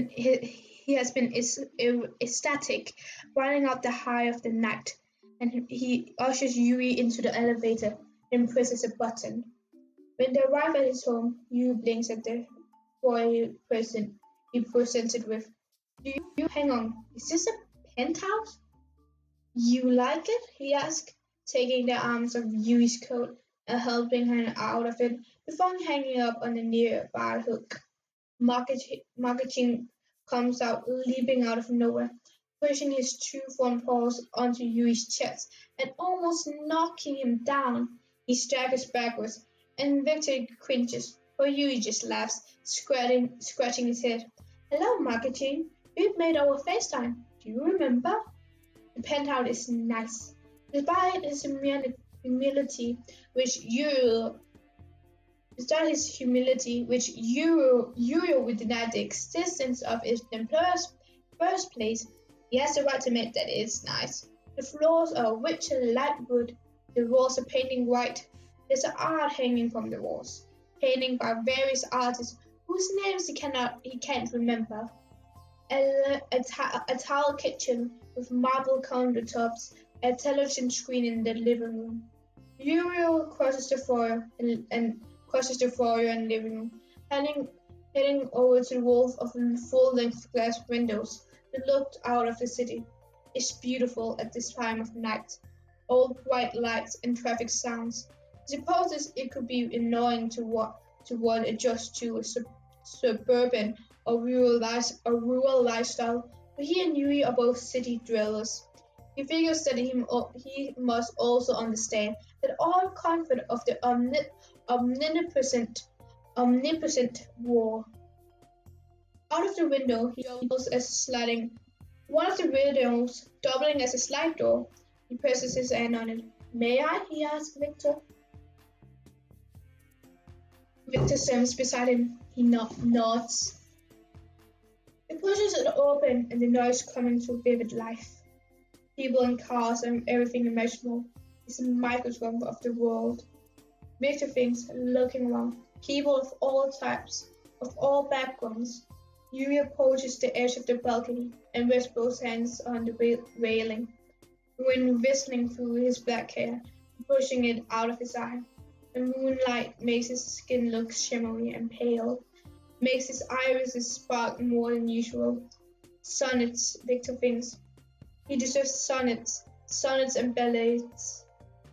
he has been ecstatic, running up the high of the night, and he ushers Yuri into the elevator and presses a button. When they arrive at his home, Yuri blinks at the boy he presented with. Do you hang on? Is this a penthouse? You like it? He asked, taking the arms of Yuri's coat and helping her out of it before hanging up on the nearby hook. Marketing comes out, leaping out of nowhere, pushing his two front paws onto Yuri's chest and almost knocking him down. He staggers backwards, and Victor cringes, but Yuri just laughs, scratching his head. Hello, Marketing. We've made our FaceTime. Do you remember? The penthouse is nice. Despite his humility, which Yuri would deny the existence of in the first place, he has the right to admit that it's nice. The floors are rich and light wood. The walls are painted white. There's art hanging from the walls, painting by various artists whose names he can't remember. A tile kitchen with marble countertops, a television screen in the living room. Yuri crosses the foyer and living room, heading over to the wall of full-length glass windows that looked out of the city. It's beautiful at this time of night. All bright lights and traffic sounds. He supposes it could be annoying to one adjust to a suburban or rural lifestyle, but he and Yuri are both city dwellers. He figures that he must also understand that all comfort of the omnipresent war. Out of the window, he goes as sliding. One of the windows, doubling as a slide door. He presses his hand on it. May I? He asks Victor. Victor stands beside him. He nods. He pushes it open, and the noise coming to vivid life. People and cars and everything imaginable is a microscope of the world. Victor thinks, looking around, people of all types, of all backgrounds. Yuri approaches the edge of the balcony and rests both hands on the railing, the wind whistling through his black hair, pushing it out of his eye. The moonlight makes his skin look shimmery and pale, makes his irises spark more than usual. Sonnets, Victor thinks. He deserves sonnets and ballads,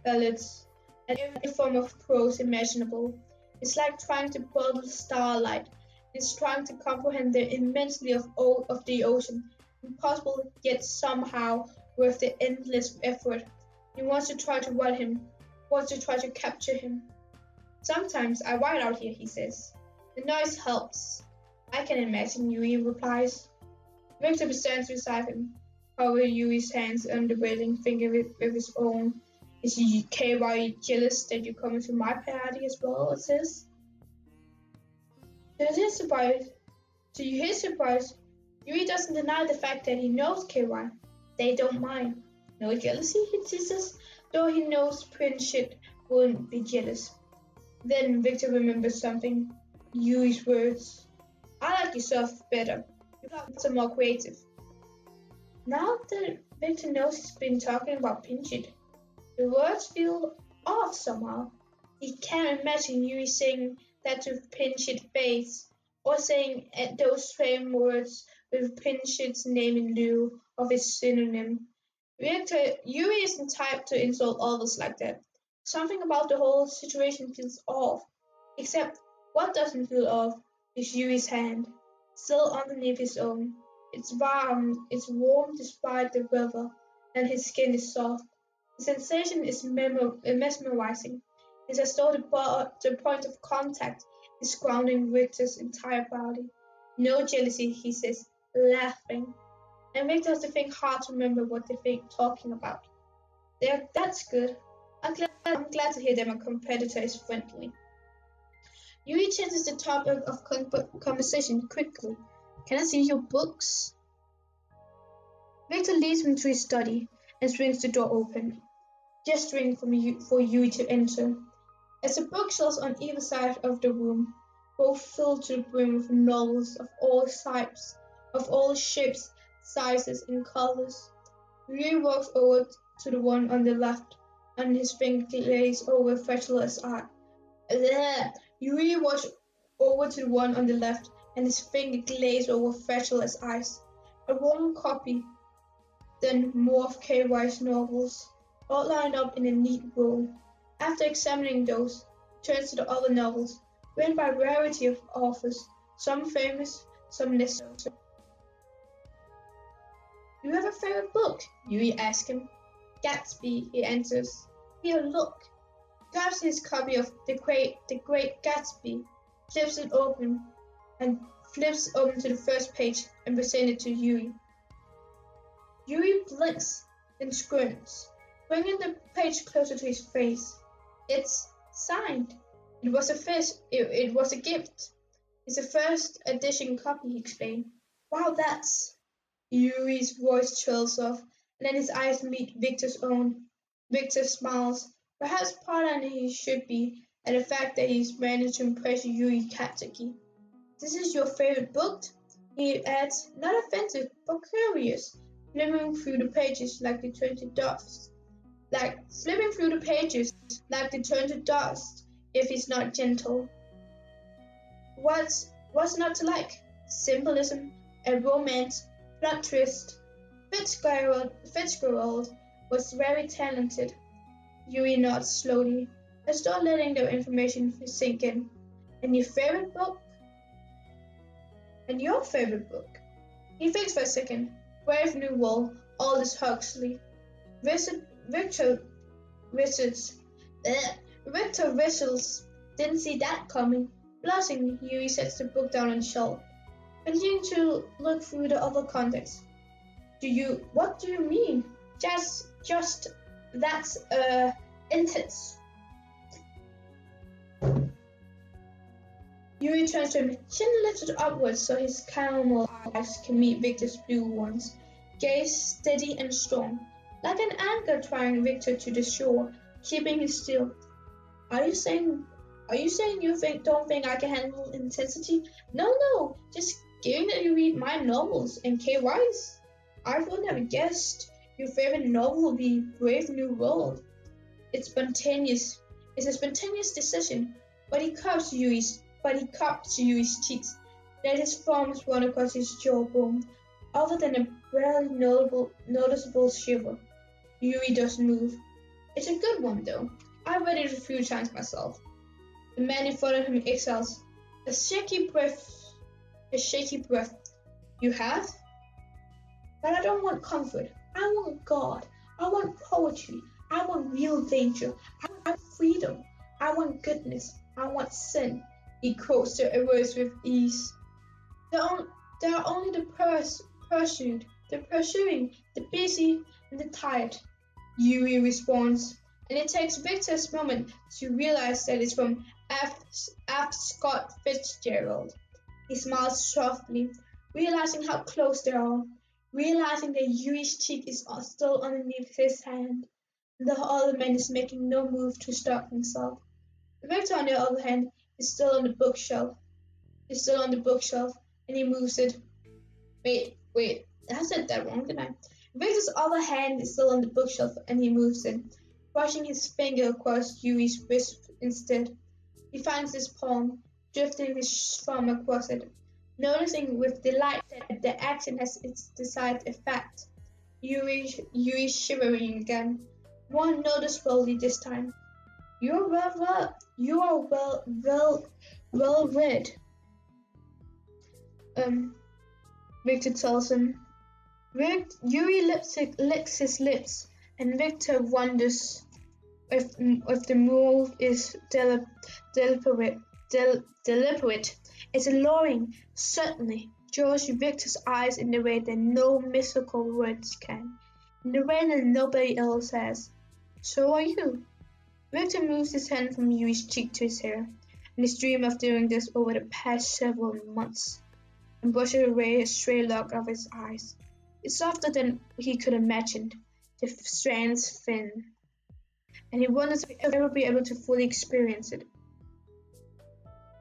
and every form of prose imaginable. It's like trying to bottle starlight. It's trying to comprehend the immensity of the ocean, impossible yet somehow worth the endless effort. He wants to try to write him, wants to try to capture him. Sometimes I write out here, he says. The noise helps. I can imagine, Yuri replies. Victor stands beside him, covering Yuri's hands on the railing finger with his own. Is KY jealous that you come to my party as well, it says? To his surprise, Yuri doesn't deny the fact that he knows KY. They don't mind. No jealousy, he teases, though he knows Prince Shit wouldn't be jealous. Then Victor remembers something. Yuri's words. I like yourself better. You're more creative. Now that Victor knows he's been talking about Pinchit, the words feel off somehow. He can't imagine Yuri saying that to Pinchit's face, or saying those same words with Pinchit's name in lieu of his synonym. Victor, Yuri isn't type to insult others like that. Something about the whole situation feels off. Except what doesn't feel off is Yuri's hand, still underneath his own. It's warm despite the weather, and his skin is soft. The sensation is mesmerizing. It's as though the point of contact is grounding Victor's entire body. No jealousy, he says, laughing. And Victor has to think hard to remember what they're talking about. That's good. I'm glad to hear that my competitor is friendly. Yuri changes the topic of conversation quickly. Can I see your books? Victor leads me to his study and swings the door open, gesturing for Yuri to enter. As the bookshelves on either side of the room, both filled to the brim with novels of all types, of all shapes, sizes, and colors, Yuri walks over to the one on the left, and his finger glazed over Fetulous eye. Yuri walks over to the one on the left, and his finger glazed over Fetulous eyes. A worn copy, then more of KY's novels, all lined up in a neat row. After examining those, he turns to the other novels, written by a variety of authors, some famous, some less so. Do you have a favorite book? Yuri asks him. Gatsby, he answers. Here, look. Grabs his copy of The Great Gatsby, flips it open, and flips open to the first page and presents it to Yuri. Yuri blinks, then squirms, bringing the page closer to his face. It's signed. It was a gift. It's a first edition copy, he explained. Wow, that's... Yuri's voice trails off, and then his eyes meet Victor's own. Victor smiles, perhaps prouder than he should be at the fact that he's managed to impress Yuri Katsuki. This is your favorite book? He adds, not offensive, but curious, flipping through the pages like they turn to dust. If he's not gentle. What's not to like? Symbolism, a romance, plot twist. Fitzgerald was very talented. Yuri nods slowly, as though letting the information sink in. And your favorite book? And your favorite book? He thinks for a second. Brave New World, Aldous Huxley. Victor whistles. Didn't see that coming. Blushing, Yuri sets the book down on the shelf, continuing to look through the other contents. What do you mean? Just that's intense. Yuri turns to him, chin lifted upwards so his caramel eyes can meet Victor's blue ones, gaze steady and strong, like an anchor drawing Victor to the shore, keeping him still. Are you saying you don't think I can handle intensity? No, just given that you read my novels and KY's, I would never guessed your favorite novel would be Brave New World. It's a spontaneous decision, but he cups Yuri's cheeks, let his palms run across his jawbone. Other than a barely noticeable shiver, Yuri doesn't move. It's a good one, though. I've read it a few times myself. The man in front of him exhales a shaky breath. You have? But I don't want comfort. I want God. I want poetry. I want real danger. I want freedom. I want goodness. I want sin. He quotes the words with ease. There are only the pursued, the pursuing, the busy, and the tired. Yuri responds, and it takes Victor a moment to realize that it's from F. Scott Fitzgerald. He smiles softly, realizing how close they are, realizing that Yuri's cheek is still underneath his hand, and the other man is making no move to stop himself. Victor, on the other hand, is still on the bookshelf, and he moves it. Wait, I said that wrong, didn't I? Victor's other hand is still on the bookshelf, and he moves it, brushing his finger across Yuri's wrist instead. He finds his palm, drifting his thumb across it, noticing with delight that the action has its desired effect. Yuri shivering again, more noticeably this time. You are well read. Um, Victor tells him. Yuri licks his lips, and Victor wonders if the move is deliberate. Deliberate. It's alluring, certainly. Draws Victor's eyes in the way that no mystical words can, in the way that nobody else has. So are you. Victor moves his hand from Yuri's cheek to his hair, and has dreamed of doing this over the past several months, and brushes away a stray lock of his eyes. It's softer than he could imagined, the strands thin, and he wonders if he'll ever be able to fully experience it.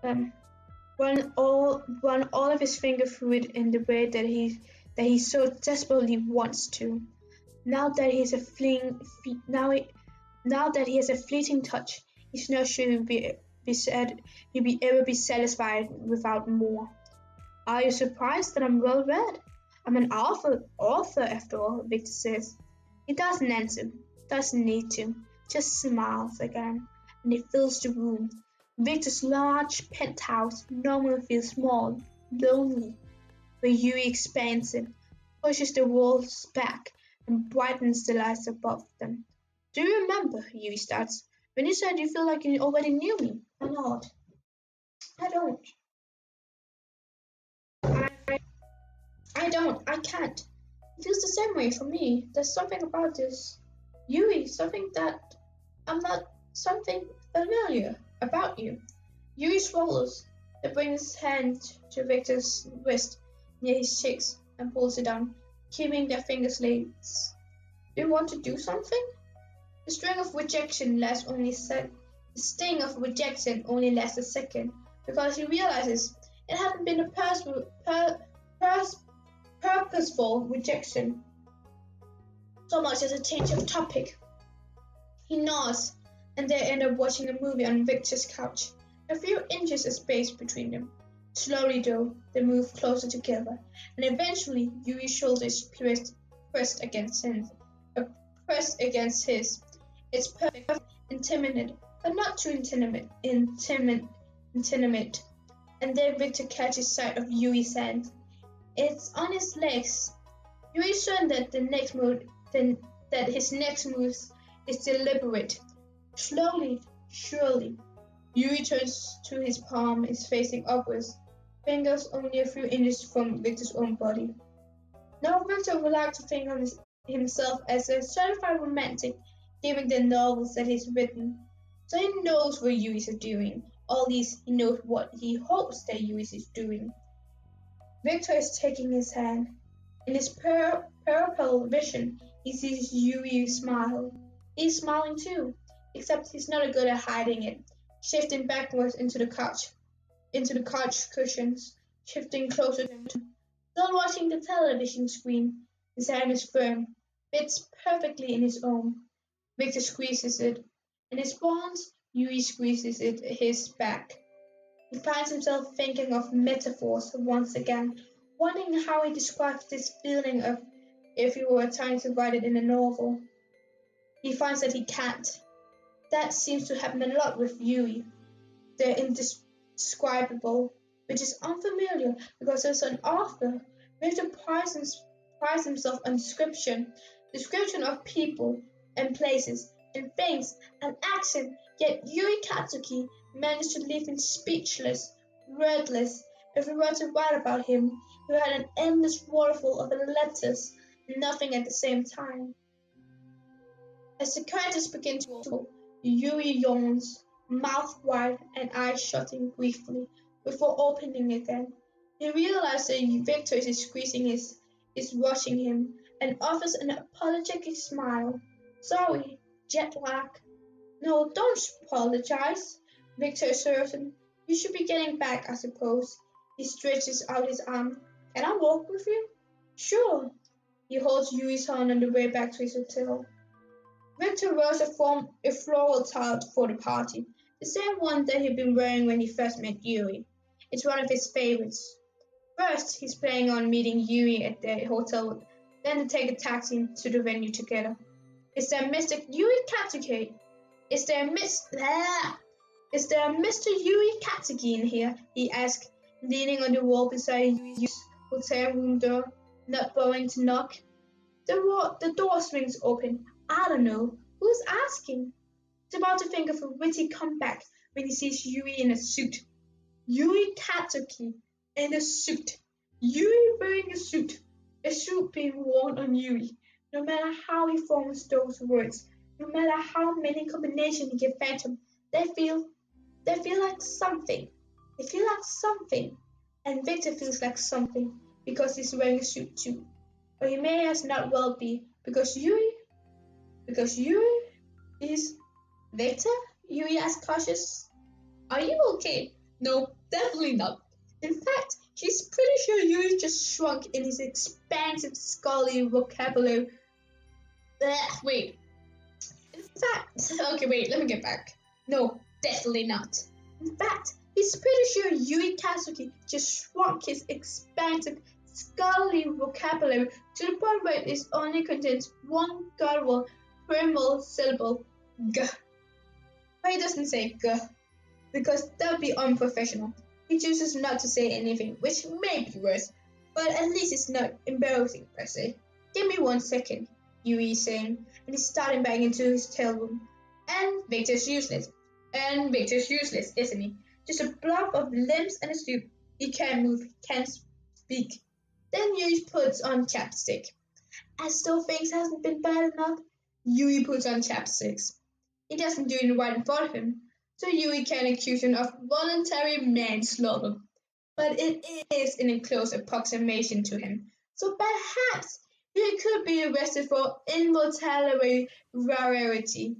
Um, run all of his finger through it in the way that he so desperately wants to. Now that he has a fleeting touch, he's not sure he'll ever be satisfied without more. Are you surprised that I'm well read? I'm an author after all, Victor says. He doesn't answer, doesn't need to, just smiles again, and he fills the room. Victor's large penthouse normally feels small, lonely, but Yuri expands it, pushes the walls back, and brightens the lights above them. Do you remember, Yuri starts, when you said you feel like you already knew me? I nod. I don't. I don't. I can't. It feels the same way for me. There's something about this Yui, something familiar about you. Yuri swallows, then brings his hand to Victor's wrist near his cheeks and pulls it down, keeping their fingers laid. Do you want to do something? The sting of rejection lasts a second, because he realizes it hadn't been a purposeful rejection, so much as a change of topic. He nods, and they end up watching a movie on Victor's couch, a few inches of space between them. Slowly, though, they move closer together, and eventually Yuri's shoulders pressed against his. It's perfect, intimate, but not too intimate. And then Victor catches sight of Yuri's hand. It's on his legs. Yuri is certain that his next move is deliberate. Slowly, surely, Yuri turns to his palm, is facing upwards, fingers only a few inches from Victor's own body. Now Victor would like to think of himself as a certified romantic, given the novels that he's written. So he knows what Yuri is doing, or at least he knows what he hopes that Yuri is doing. Victor is taking his hand. In his peripheral vision, he sees Yuri smile. He's smiling too, except he's not good at hiding it, shifting backwards into the couch cushions, shifting closer to him. Still watching the television screen, his hand is firm, fits perfectly in his own. Victor squeezes it. In response, Yuri squeezes his back. He finds himself thinking of metaphors once again, wondering how he describes this feeling of if he were trying to write it in a novel. He finds that he can't. That seems to happen a lot with Yuri. The indescribable, which is unfamiliar because as an author, Victor prides himself on description of people and places and things and action, yet Yuri Katsuki managed to leave him speechless, wordless. If we were to write about him, he had an endless waterfall of letters, nothing at the same time. As the credits begin to roll, Yuri yawns, mouth wide and eyes shutting briefly before opening again. He realizes that Victor is watching him and offers an apologetic smile. Sorry, jet lag. No, don't apologize, Victor assures him. You should be getting back, I suppose. He stretches out his arm. Can I walk with you? Sure. He holds Yuri's hand on the way back to his hotel. Victor wears a floral tart for the party, the same one that he'd been wearing when he first met Yuri. It's one of his favorites. First, he's planning on meeting Yuri at the hotel Then they take a taxi to the venue together. Is there Mr. Yuri Katsuki? Is there Mr. Yuri Katsuki in here? He asked, leaning on the wall beside Yuri's hotel room door, not bothering to knock. The door swings open. I don't know. Who's asking? He's about to think of a witty comeback when he sees Yuri in a suit. Yuri Katsuki in a suit. Yuri wearing a suit. A suit being worn on Yuri. No matter how he forms those words, no matter how many combinations he can phantom, they feel like something. They feel like something. And Victor feels like something because he's wearing a suit too. Or he may as not well be because Yuri is Victor? Yuri asked cautious. Are you okay? No, definitely not. In fact, he's pretty sure Yuri just shrunk in his expansive scholarly vocabulary. Wait. In fact, okay, wait, let me get back. No, definitely not. In fact, he's pretty sure Yuri Katsuki just shrunk his expansive scholarly vocabulary to the point where it only contains one guttural primal syllable, g. But he doesn't say g, because that would be unprofessional. He chooses not to say anything, which may be worse, but at least it's not embarrassing per se. Give me 1 second, Yuri is saying, and he's starting back into his hotel room. And Victor's useless. And Victor's useless, isn't he? Just a blob of limbs and a suit. He can't move, can't speak. Then Yuri puts on chapstick. As though things hasn't been bad enough, Yuri puts on chapsticks. He doesn't do it right in front of him, so Yuri can accuse him of voluntary manslaughter. But it is in a close approximation to him, so perhaps Yuri could be arrested for involuntary rarity.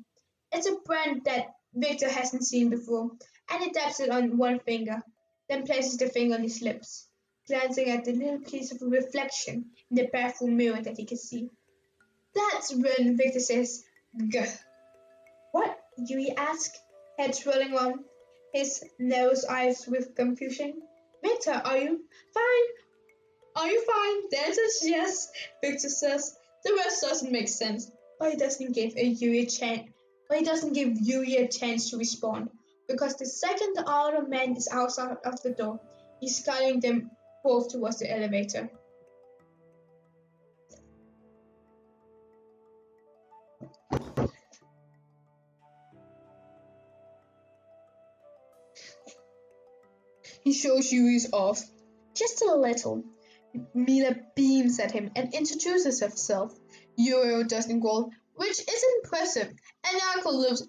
It's a brand that Victor hasn't seen before, and he taps it on one finger, then places the finger on his lips, glancing at the little piece of reflection in the bathroom mirror that he can see. That's when Victor says, "Gah." What? Yuri asked, head swirling around, his narrow eyes with confusion. Victor, are you fine? Are you fine? The answer is yes, Victor says. The rest doesn't make sense, but he doesn't give Yuri a chance to respond, because the second the other man is outside of the door, he's guiding them both towards the elevator. He shows Yuri's off. Just a little. Mila beams at him and introduces herself. Yuri doesn't growl, which is impressive, and Yako looks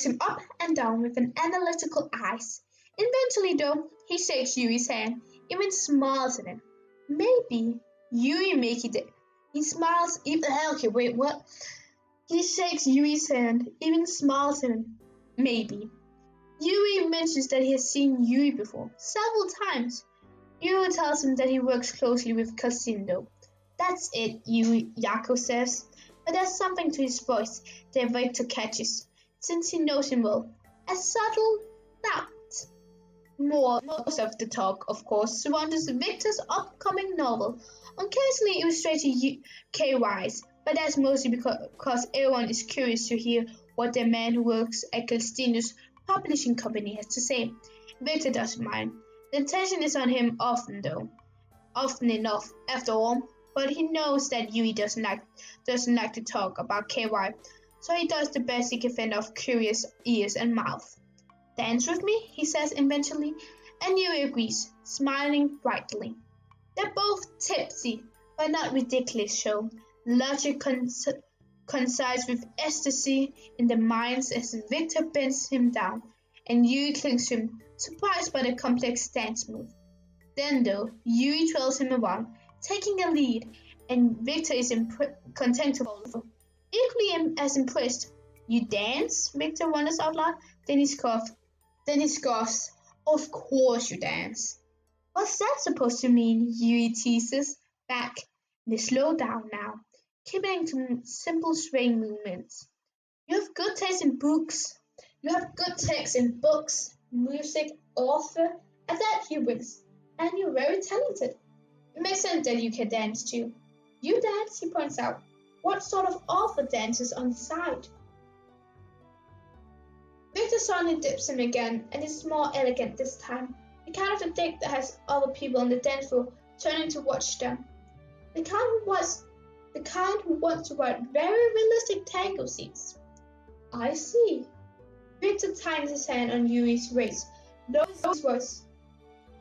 him up and down with an analytical eyes. Eventually, though, he shakes Yuri's hand, even smiles at him. Maybe Yuri make it. He smiles even. Okay, wait, what? He shakes Yuri's hand, even smiles at him. Maybe. Yuri mentions that he has seen Yuri before, several times. Yuri tells him that he works closely with Casindo. That's it, Yako says, but there's something to his voice that Victor catches, since he knows him well. A subtle doubt. Most of the talk, of course, surrounds Victor's upcoming novel, occasionally illustrated KYs, but that's mostly because everyone is curious to hear what the man who works at Castino's publishing company has to say. Victor doesn't mind. The attention is on him often enough, after all, but he knows that Yuri doesn't like to talk about KY, so he does the best he can fend off curious ears and mouth. Dance with me, he says eventually, and Yuri agrees, smiling brightly. They're both tipsy, but not ridiculous so. Logic coincides with ecstasy in their minds as Victor bends him down, and Yuri clings to him, surprised by the complex dance move. Then, though, Yuri twirls him around, taking a lead, and Victor is content to follow. Equally as impressed. You dance? Victor wonders out loud. Then he scoffs. Of course you dance. What's that supposed to mean? Yuri teases back. They slow down now, keeping to simple swaying movements. You have good taste in books. You have good taste in books, music, author, and that he wins. And you're very talented. It makes sense that you can dance too. You dance, he points out. What sort of awful dances on the side? Victor suddenly dips him again, and is more elegant this time. The kind of the dick that has other people on the dance floor turning to watch them. The kind who wants to write very realistic tango scenes. I see. Victor tightens his hand on Yuri's waist. Those words.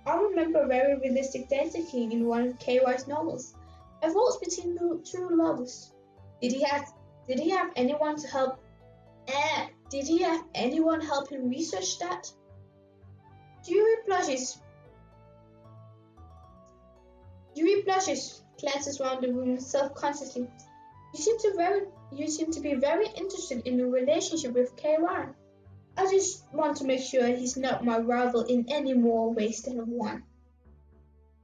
I remember a very realistic dancing scene in one of KY's novels. A waltz between two lovers. Did he have anyone to help? Did he have anyone help him research that? Yuri blushes, glances around the room self-consciously. You seem to be very interested in a relationship with KY. I just want to make sure he's not my rival in any more ways than one.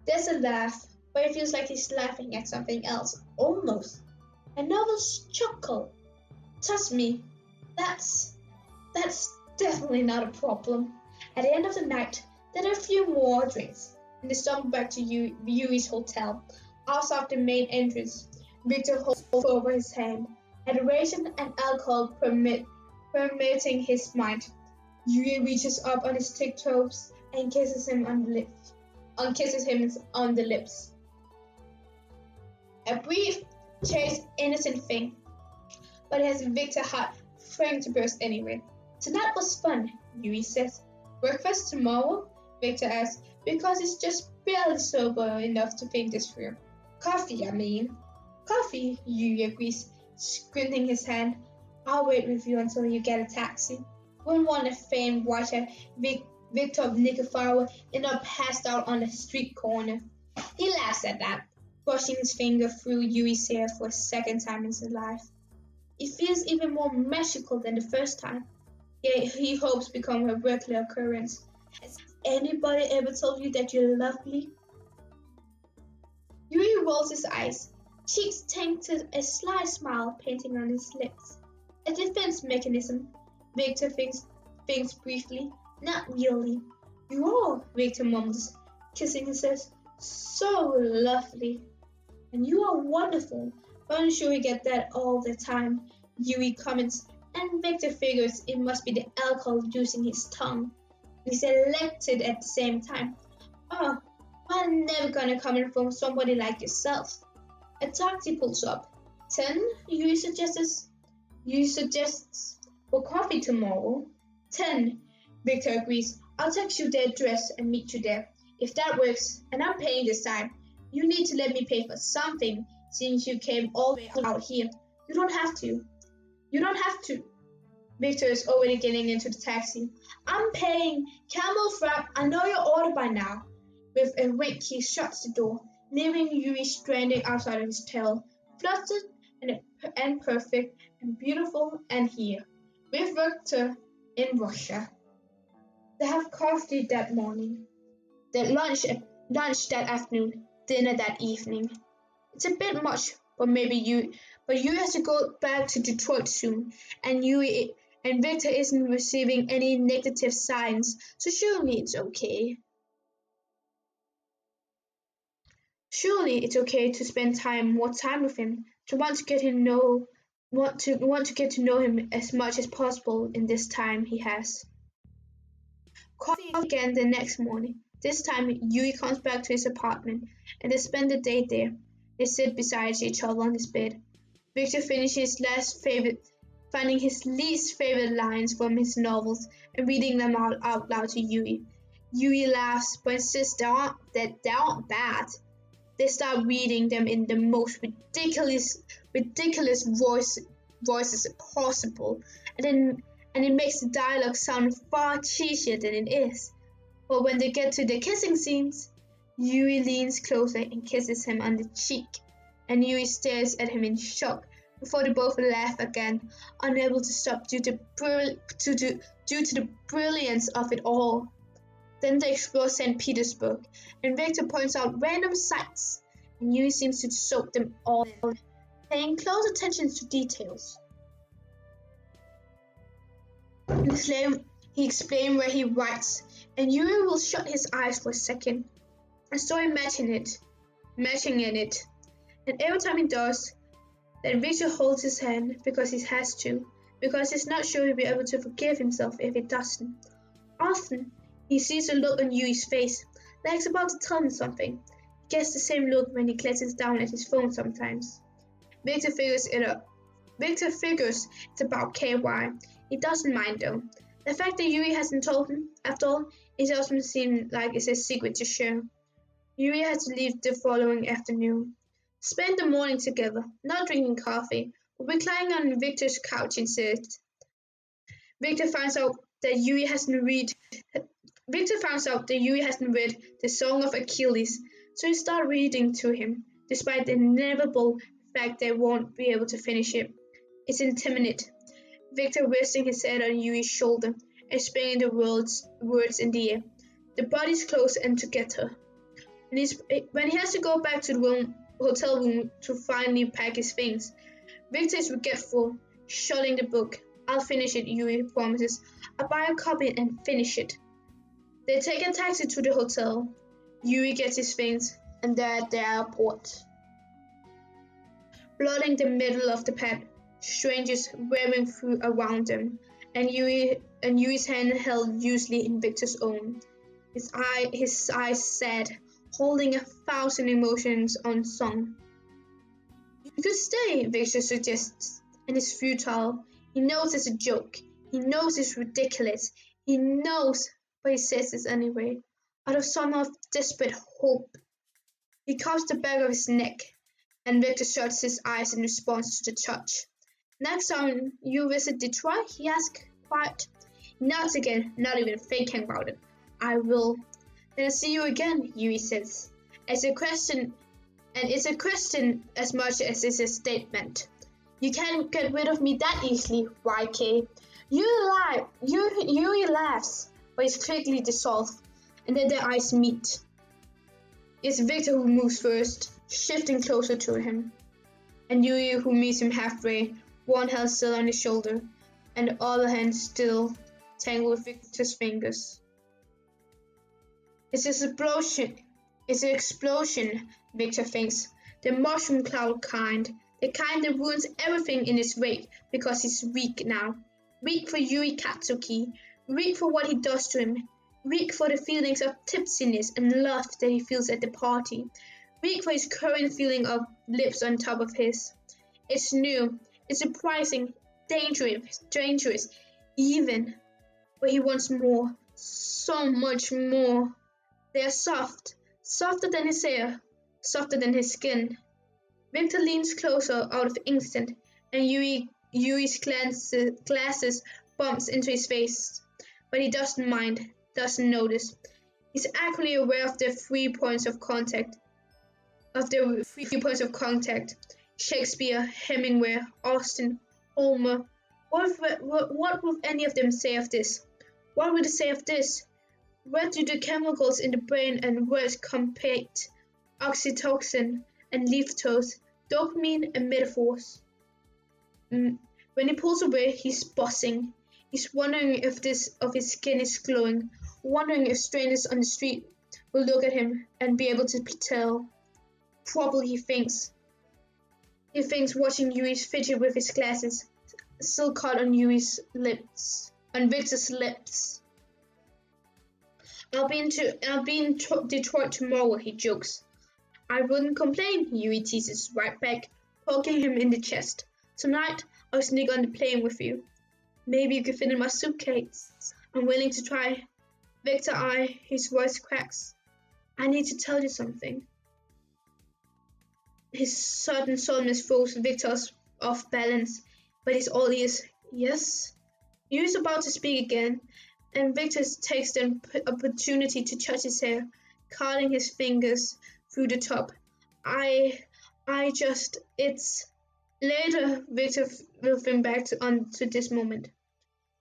There's a laugh, but it feels like he's laughing at something else, almost. A nervous chuckle. Trust me, that's definitely not a problem. At the end of the night, there are a few more drinks, and they stumble back to Yuri's hotel, outside the main entrance. Victor holds over his hand, adoration and alcohol permeating his mind. Yuri reaches up on his tiptoes and kisses him on the lips. A brief, chaste, innocent thing, but it has Victor's heart threatening to burst anyway. Tonight was fun, Yuri says. Breakfast tomorrow? Victor asks, because he's just barely sober enough to think this through. Coffee, I mean. Coffee, Yuri agrees, squinting his hand. I'll wait with you until you get a taxi. Wouldn't want a famed writer, Victor of Nicofawa, end up passed out on a street corner. He laughs at that, brushing his finger through Yuri's hair for a second time in his life. It feels even more magical than the first time. Yet he hopes become a regular occurrence. Has anybody ever told you that you're lovely? Yuri rolls his eyes, cheeks tinted a sly smile painting on his lips. A defense mechanism, Victor thinks briefly. Not really. You are, Victor mumbles, kissing his lips. So lovely. And you are wonderful. But I'm sure you get that all the time, Yuri comments, and Victor figures it must be the alcohol using his tongue. He's elected at the same time. Oh, I'm never gonna comment from somebody like yourself. A taxi pulls up. 10, Yuri suggests for coffee tomorrow. 10, Victor agrees. I'll text you the address and meet you there. If that works, and I'm paying this time, you need to let me pay for something since you came all the way out here. You don't have to. Victor is already getting into the taxi. I'm paying. Camel frap, I know your order by now. With a wink, he shuts the door, leaving Yuri stranded outside of his tail, flustered and perfect and beautiful and here, with Victor in Russia. They have coffee that morning, lunch that afternoon, dinner that evening. It's a bit much, but Yuri has to go back to Detroit soon, and Victor isn't receiving any negative signs, so surely it's okay. Surely it's okay to spend more time with him, to want to get to know him as much as possible in this time he has. Coffee again the next morning. This time Yuri comes back to his apartment, and they spend the day there. They sit beside each other on his bed. Victor finishes finding his least favorite lines from his novels and reading them out loud to Yuri. Yuri laughs, but insists that they aren't bad. They start reading them in the most ridiculous voices possible, and it makes the dialogue sound far cheesier than it is. But when they get to the kissing scenes, Yuri leans closer and kisses him on the cheek, and Yuri stares at him in shock before they both laugh again, unable to stop due to the brilliance of it all. Then they explore St. Petersburg, and Victor points out random sights, and Yuri seems to soak them all in, paying close attention to details. He explained where he writes, and Yuri will shut his eyes for a second and start imagining it. And every time he does, then Victor holds his hand because he has to, because he's not sure he'll be able to forgive himself if he doesn't. Often, he sees a look on Yuri's face, like he's about to tell him something. He gets the same look when he glances down at his phone sometimes. Victor figures it's about KY. He doesn't mind though. The fact that Yuri hasn't told him, after all, it doesn't seem like it's a secret to share. Yuri had to leave the following afternoon. Spend the morning together, not drinking coffee, but reclining on Victor's couch instead. Victor finds out that Yuri hasn't read the Song of Achilles, so he starts reading to him, despite the inevitable fact they won't be able to finish it. It's intimate. Victor resting his head on Yuri's shoulder and spinning the words in the air. The bodies close and together. When he has to go back to the hotel room to finally pack his things, Victor is forgetful, shutting the book. I'll finish it, Yuri promises. I'll buy a copy and finish it. They take a taxi to the hotel. Yuri gets his things, and they're at the airport. Blotting the middle of the path, strangers wearing through around them, and Yuri's hand held loosely in Victor's own. His eyes sad, holding 1,000 emotions unsung. You could stay, Victor suggests, and it's futile. He knows it's a joke. He knows it's ridiculous. He knows, but he says it anyway, out of some of desperate hope. He cups the back of his neck, and Victor shuts his eyes in response to the touch. Next time you visit Detroit, he asks, quiet. Not again, not even thinking about it. I will. Then I'll see you again, Yuri says. It's a question as much as it's a statement. You can't get rid of me that easily, YK. Yuri laughs, but it's quickly dissolved, and then their eyes meet. It's Victor who moves first, shifting closer to him, and Yuri who meets him halfway, one hand still on his shoulder, and the other hand still tangled with Victor's fingers. It's an explosion, Victor thinks. The mushroom cloud kind. The kind that ruins everything in his wake because he's weak now. Weak for Yuri Katsuki. Weak for what he does to him. Weak for the feelings of tipsiness and love that he feels at the party. Weak for his current feeling of lips on top of his. It's new. It's surprising. Dangerous. Even. But he wants more. So much more. They are soft. Softer than his hair. Softer than his skin. Victor leans closer out of instinct, and Yuri's glasses bumps into his face, but he doesn't mind, doesn't notice. He's acutely aware of the 3 points of contact. Shakespeare, Hemingway, Austen, Homer. What would any of them say of this? What would they say of this? Where do the chemicals in the brain and words compete? Oxytocin and lactose, dopamine and metaphors. When he pulls away, he's buzzing. He's wondering if his skin is glowing, wondering if strangers on the street will look at him and be able to tell. Probably he thinks. He thinks watching Yuri fidget with his glasses, still caught on Victor's lips. I'll be in Detroit tomorrow, he jokes. I wouldn't complain, Yuri teases right back, poking him in the chest. Tonight, I'll sneak on the plane with you. Maybe you can fit in my suitcase. I'm willing to try. Victor his voice cracks. I need to tell you something. His sudden suddenness throws Victor off balance, but he's all ears. Yes? Yuri's about to speak again, and Victor takes the opportunity to touch his hair, curling his fingers through the top. It's... Later, Victor will think back to this moment.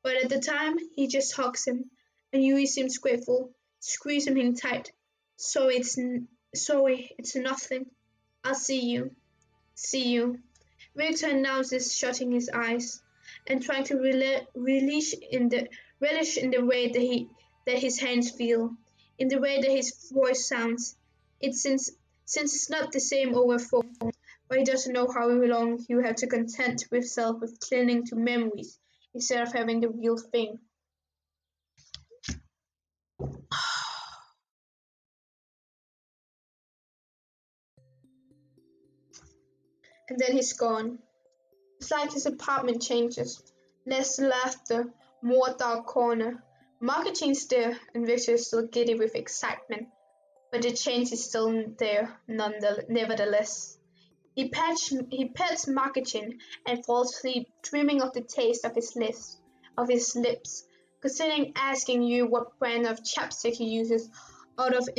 But at the time, he just hugs him, and Yuri seems grateful, squeezing him tight. Sorry, it's nothing. I'll see you. See you. Victor announces, shutting his eyes, and trying to relish in the way that his hands feel, in the way that his voice sounds. Since it's not the same over phone, or he doesn't know how long he will have to content himself with clinging to memories instead of having the real thing. And then he's gone. It's like his apartment changes. Less laughter, more dark corner. Marketing's there, and Victor is still giddy with excitement, but the change is still there nevertheless. He pets marketing and falls asleep dreaming of the taste of his lips, considering asking you what brand of chapstick he uses out of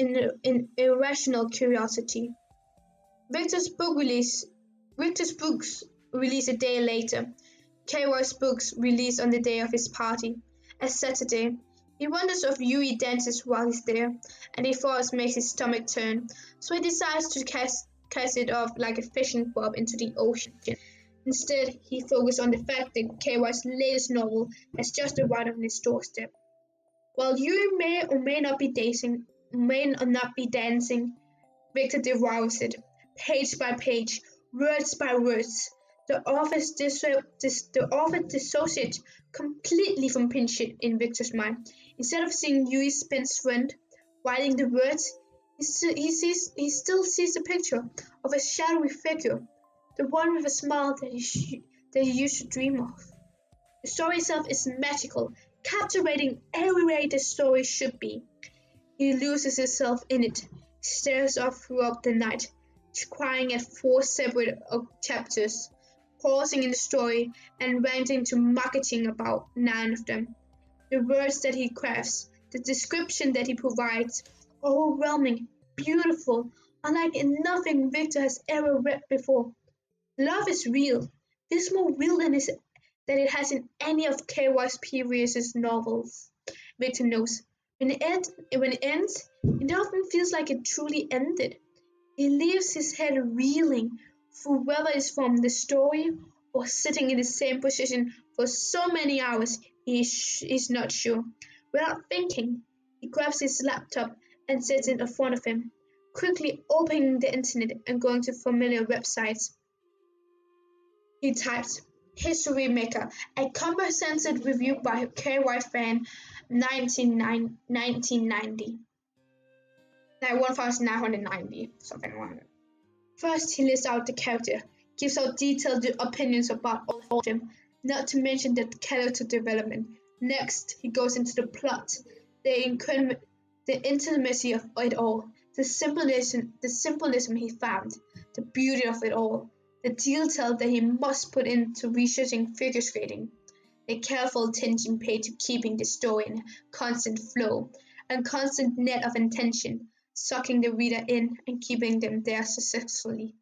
irrational curiosity. Victor's books release a day later. KY's books released on the day of his party, a Saturday. He wonders if Yuri dances while he's there, and the thought makes his stomach turn, so he decides to cast it off like a fishing bob into the ocean. Instead, he focuses on the fact that KY's latest novel has just arrived on his doorstep. While Yuri may or may not be dancing, Victor devours it, page by page, words by words. The author dissociates completely from Pinchit in Victor's mind. Instead of seeing Yuri's spent friend writing the words, he still sees the picture of a shadowy figure, the one with a smile that he used to dream of. The story itself is magical, captivating every way the story should be. He loses himself in it, stares off throughout the night, crying at 4 separate chapters, pausing in the story and ranting to marketing about 9 of them. The words that he crafts, the description that he provides, overwhelming, beautiful, unlike nothing Victor has ever read before. Love is real. This more real than it has in any of KY's previous novels. Victor knows. When it ends, it often feels like it truly ended. He leaves his head reeling through whether it's from the story or sitting in the same position for so many hours he's not sure. Without thinking, he grabs his laptop and sets it in front of him, quickly opening the internet and going to familiar websites. He types History Maker, a comprehensive review by KY Fan 1990. Like 1990, something like that. First, he lists out the character, gives out detailed opinions about all of them, not to mention the character development. Next, he goes into the plot, the intimacy of it all, the symbolism he found, the beauty of it all, the detail that he must put into researching figure skating, the careful attention paid to keeping the story in constant flow, a constant net of intention, sucking the reader in and keeping them there successfully.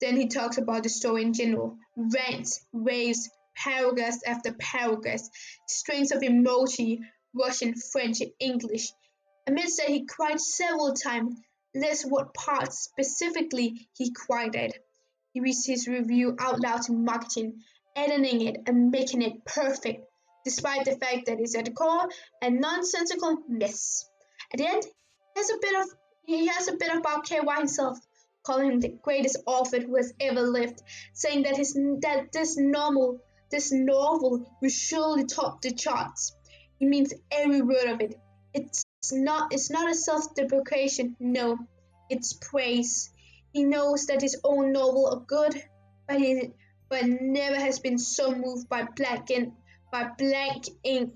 Then he talks about the story in general, rants, raves, paragraphs after paragraphs, strings of emoji, Russian, French, and English. Admits that he cried several times, lists what parts specifically he cried at. He reads his review out loud to marketing, editing it and making it perfect, despite the fact that it's at the core a nonsensical mess. At the end, he has a bit about KY himself, calling him the greatest author who has ever lived, saying that this novel will surely top the charts. He means every word of it. It's not a self-deprecation, no, it's praise. He knows that his own novel are good, but never has been so moved by blank ink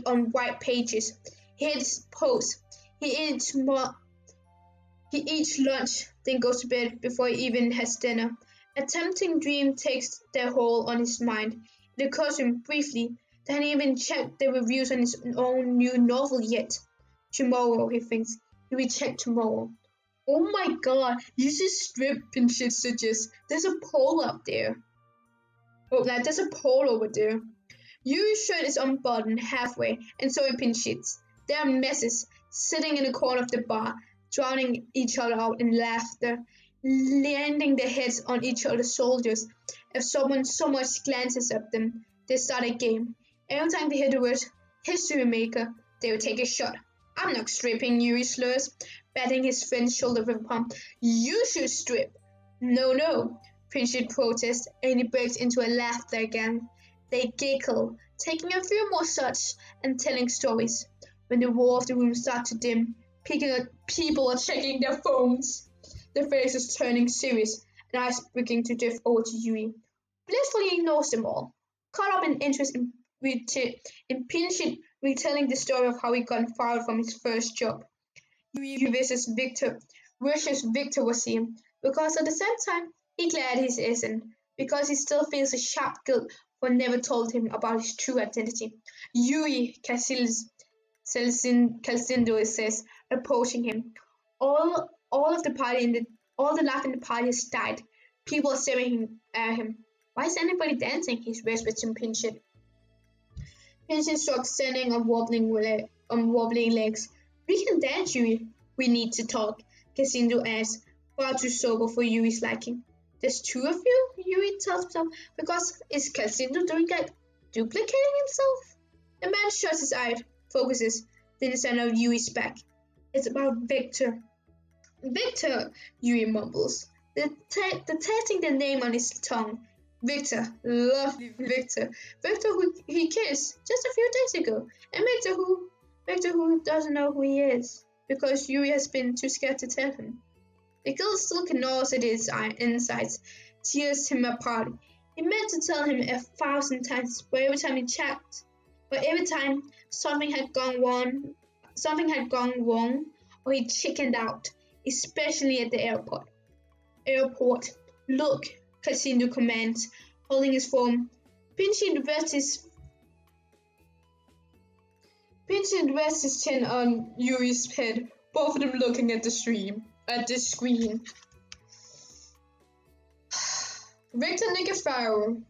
on white pages. He hits pause. He eats lunch, then goes to bed before he even has dinner. A tempting dream takes their hold on his mind. It occurs to him briefly that he even checked the reviews on his own new novel yet. Tomorrow, he thinks. He will check tomorrow. Oh my god, you should strip and shit stitches. There's a pole up there. Oh, there's a pole over there. Yuri's shirt is unbuttoned halfway, and so are Pinchit's. They are messes, sitting in a corner of the bar, drowning each other out in laughter, landing their heads on each other's shoulders. If someone so much glances at them, they start a game. Every time they hear the word History Maker, they will take a shot. I'm not stripping, Yuri slurs, batting his friend's shoulder with a palm. You should strip. No, no, Pritchard protests, and he breaks into a laughter again. They giggle, taking a few more shots and telling stories. When the wall of the room starts to dim, people are checking their phones. Their faces turning serious, and eyes beginning to drift over to Yuri. Blissfully ignores them all, caught up in interest in Pritchard retelling the story of how he got fired from his first job. Yuri wishes Victor was him, because at the same time he glad he isn't, because he still feels a sharp guilt for never told him about his true identity. Yuri Calcindo says, approaching him. All of the party in the all the laugh in the party has died. People are staring at him. Why is anybody dancing? He whispers to Pinchin. Pinchin shrugs, standing on wobbling legs. We can dance, Yuri. We need to talk, Cassindo asks, far too sober for Yuri's liking. There's two of you, Yuri tells himself, because is Cassindo doing that, duplicating himself? The man shuts his eyes, focuses, then the sound of Yuri's back. It's about Victor. Victor, Yuri mumbles, detecting the name on his tongue. Victor, lovely Victor. Victor who he kissed just a few days ago. And Victor who doesn't know who he is, because Yuri has been too scared to tell him. The guilt still gnaws at his insides, tears him apart. He meant to tell him 1,000 times, but every time he checked, but every time something had gone wrong, or he chickened out, especially at the airport. Look, Cassindo commands, holding his phone. Pinchin rests his chin on Yuri's head, both of them looking at the screen. Victor Nicofaro,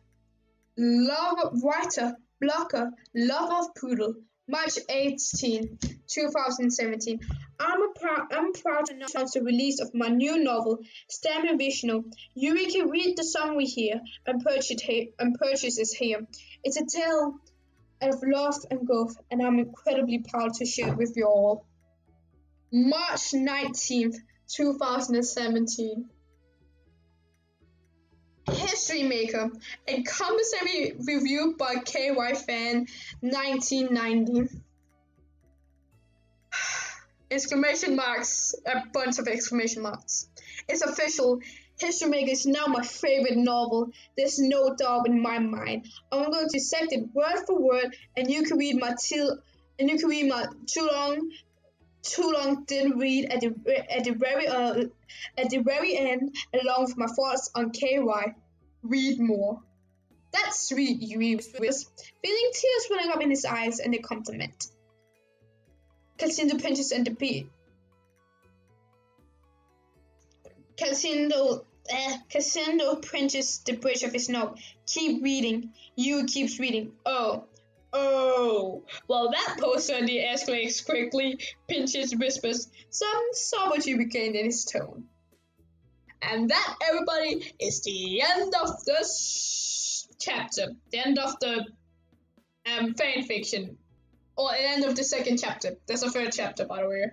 writer, blogger, lover of poodle, March 18, 2017. I'm proud to announce the release of my new novel, Stamina Vishnu. Yuri can read the summary here and purchase it here. It's a tale of love and growth, and I'm incredibly proud to share it with you all. March 19th, 2017. History Maker, a commissary review by KY Fan 1990. Exclamation marks, a bunch of exclamation marks. It's official. History Maker is now my favorite novel. There's no doubt in my mind. I'm going to dissect it word for word, and you can read my too long didn't read at the very end, along with my thoughts on KY. Read more. That's sweet, Yuri whispers, feeling tears welling up in his eyes and a compliment. Calcindo pinches and the beat. Calcindo pinches the bridge of his nose. Keep reading. Yuri keeps reading. Oh, well, that post certainly escalates quickly, Pinches whispers, some sovereignty regained in his tone. And that, everybody, is the end of this chapter. The end of the fan fiction. Or the end of the second chapter. There's a third chapter, by the way.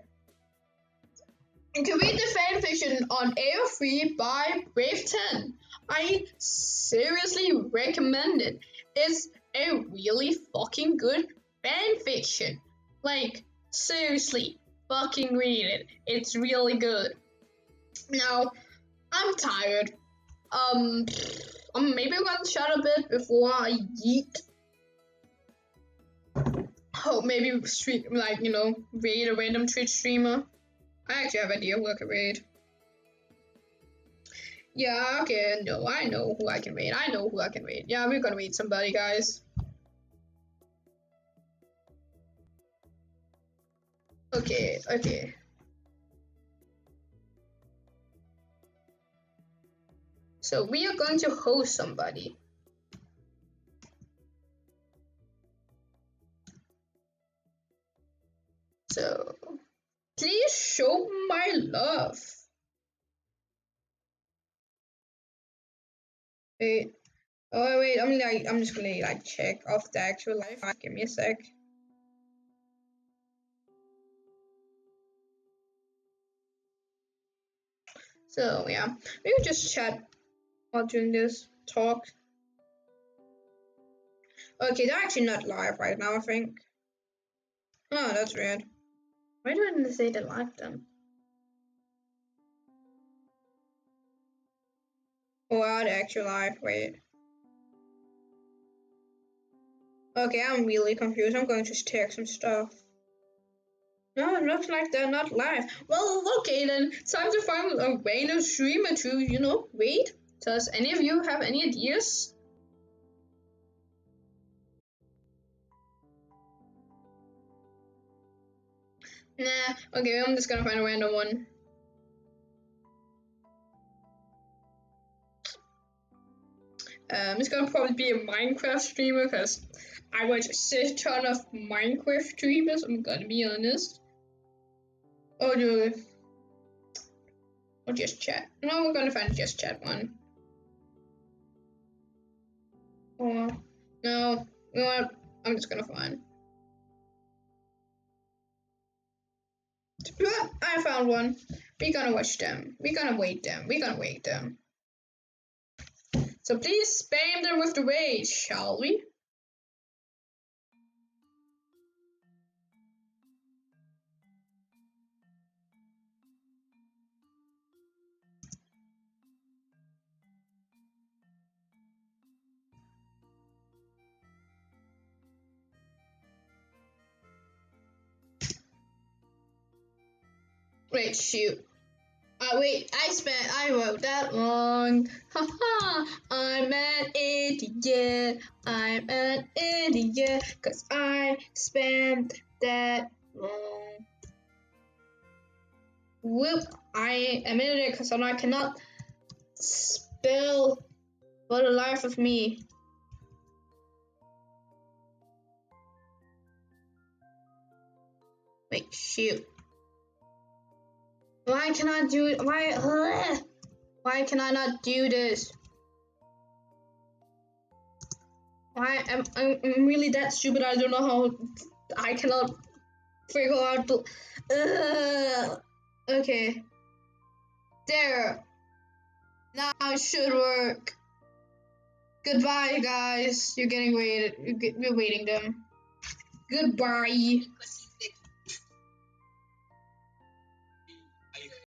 You can read the fan fiction on AO3 by braveten. I seriously recommend it. It's a really fucking good fan fiction. Like, seriously, fucking read it. It's really good. Now, I'm tired. Maybe I'm gonna shut a bit before I yeet. Oh, maybe raid a random Twitch streamer. I actually have an idea who I can raid. Yeah, okay, no, I know who I can raid. Yeah, we're gonna raid somebody, guys. Okay. So we are going to host somebody. So please show my love. Wait. Oh wait, I'm just gonna check off the actual life. Give me a sec. So yeah, we could just chat while doing this talk. Okay, they're actually not live right now, I think. Oh, that's weird. Why didn't they say they live then? Oh, are they actually live? Wait. Okay, I'm really confused. I'm going to check some stuff. No, it looks like they're not live. Well, okay then. Time to find a random streamer to, wait. Does any of you have any ideas? Nah, okay, I'm just gonna find a random one. It's gonna probably be a Minecraft streamer because I watch a shit ton of Minecraft streamers, I'm gonna be honest. Oh, dude. Or just chat. No, we're gonna find a just chat one. Oh, no. You know what? I'm just gonna find. I found one. We're gonna watch them. We're gonna wait them. We're gonna wait them. So please spam them with the wait, shall we? Wait, shoot. Wait, I wrote that wrong. Haha, I'm an idiot. I'm an idiot. Cause I spammed that wrong. Whoop, I am an idiot because I cannot spell for the life of me. Wait, shoot. Why can I do it? Why can I not do this? Why I'm really that stupid? I don't know how I cannot figure out the. Okay. There. Now it should work. Goodbye, guys. You're getting waited. We're waiting them. Goodbye.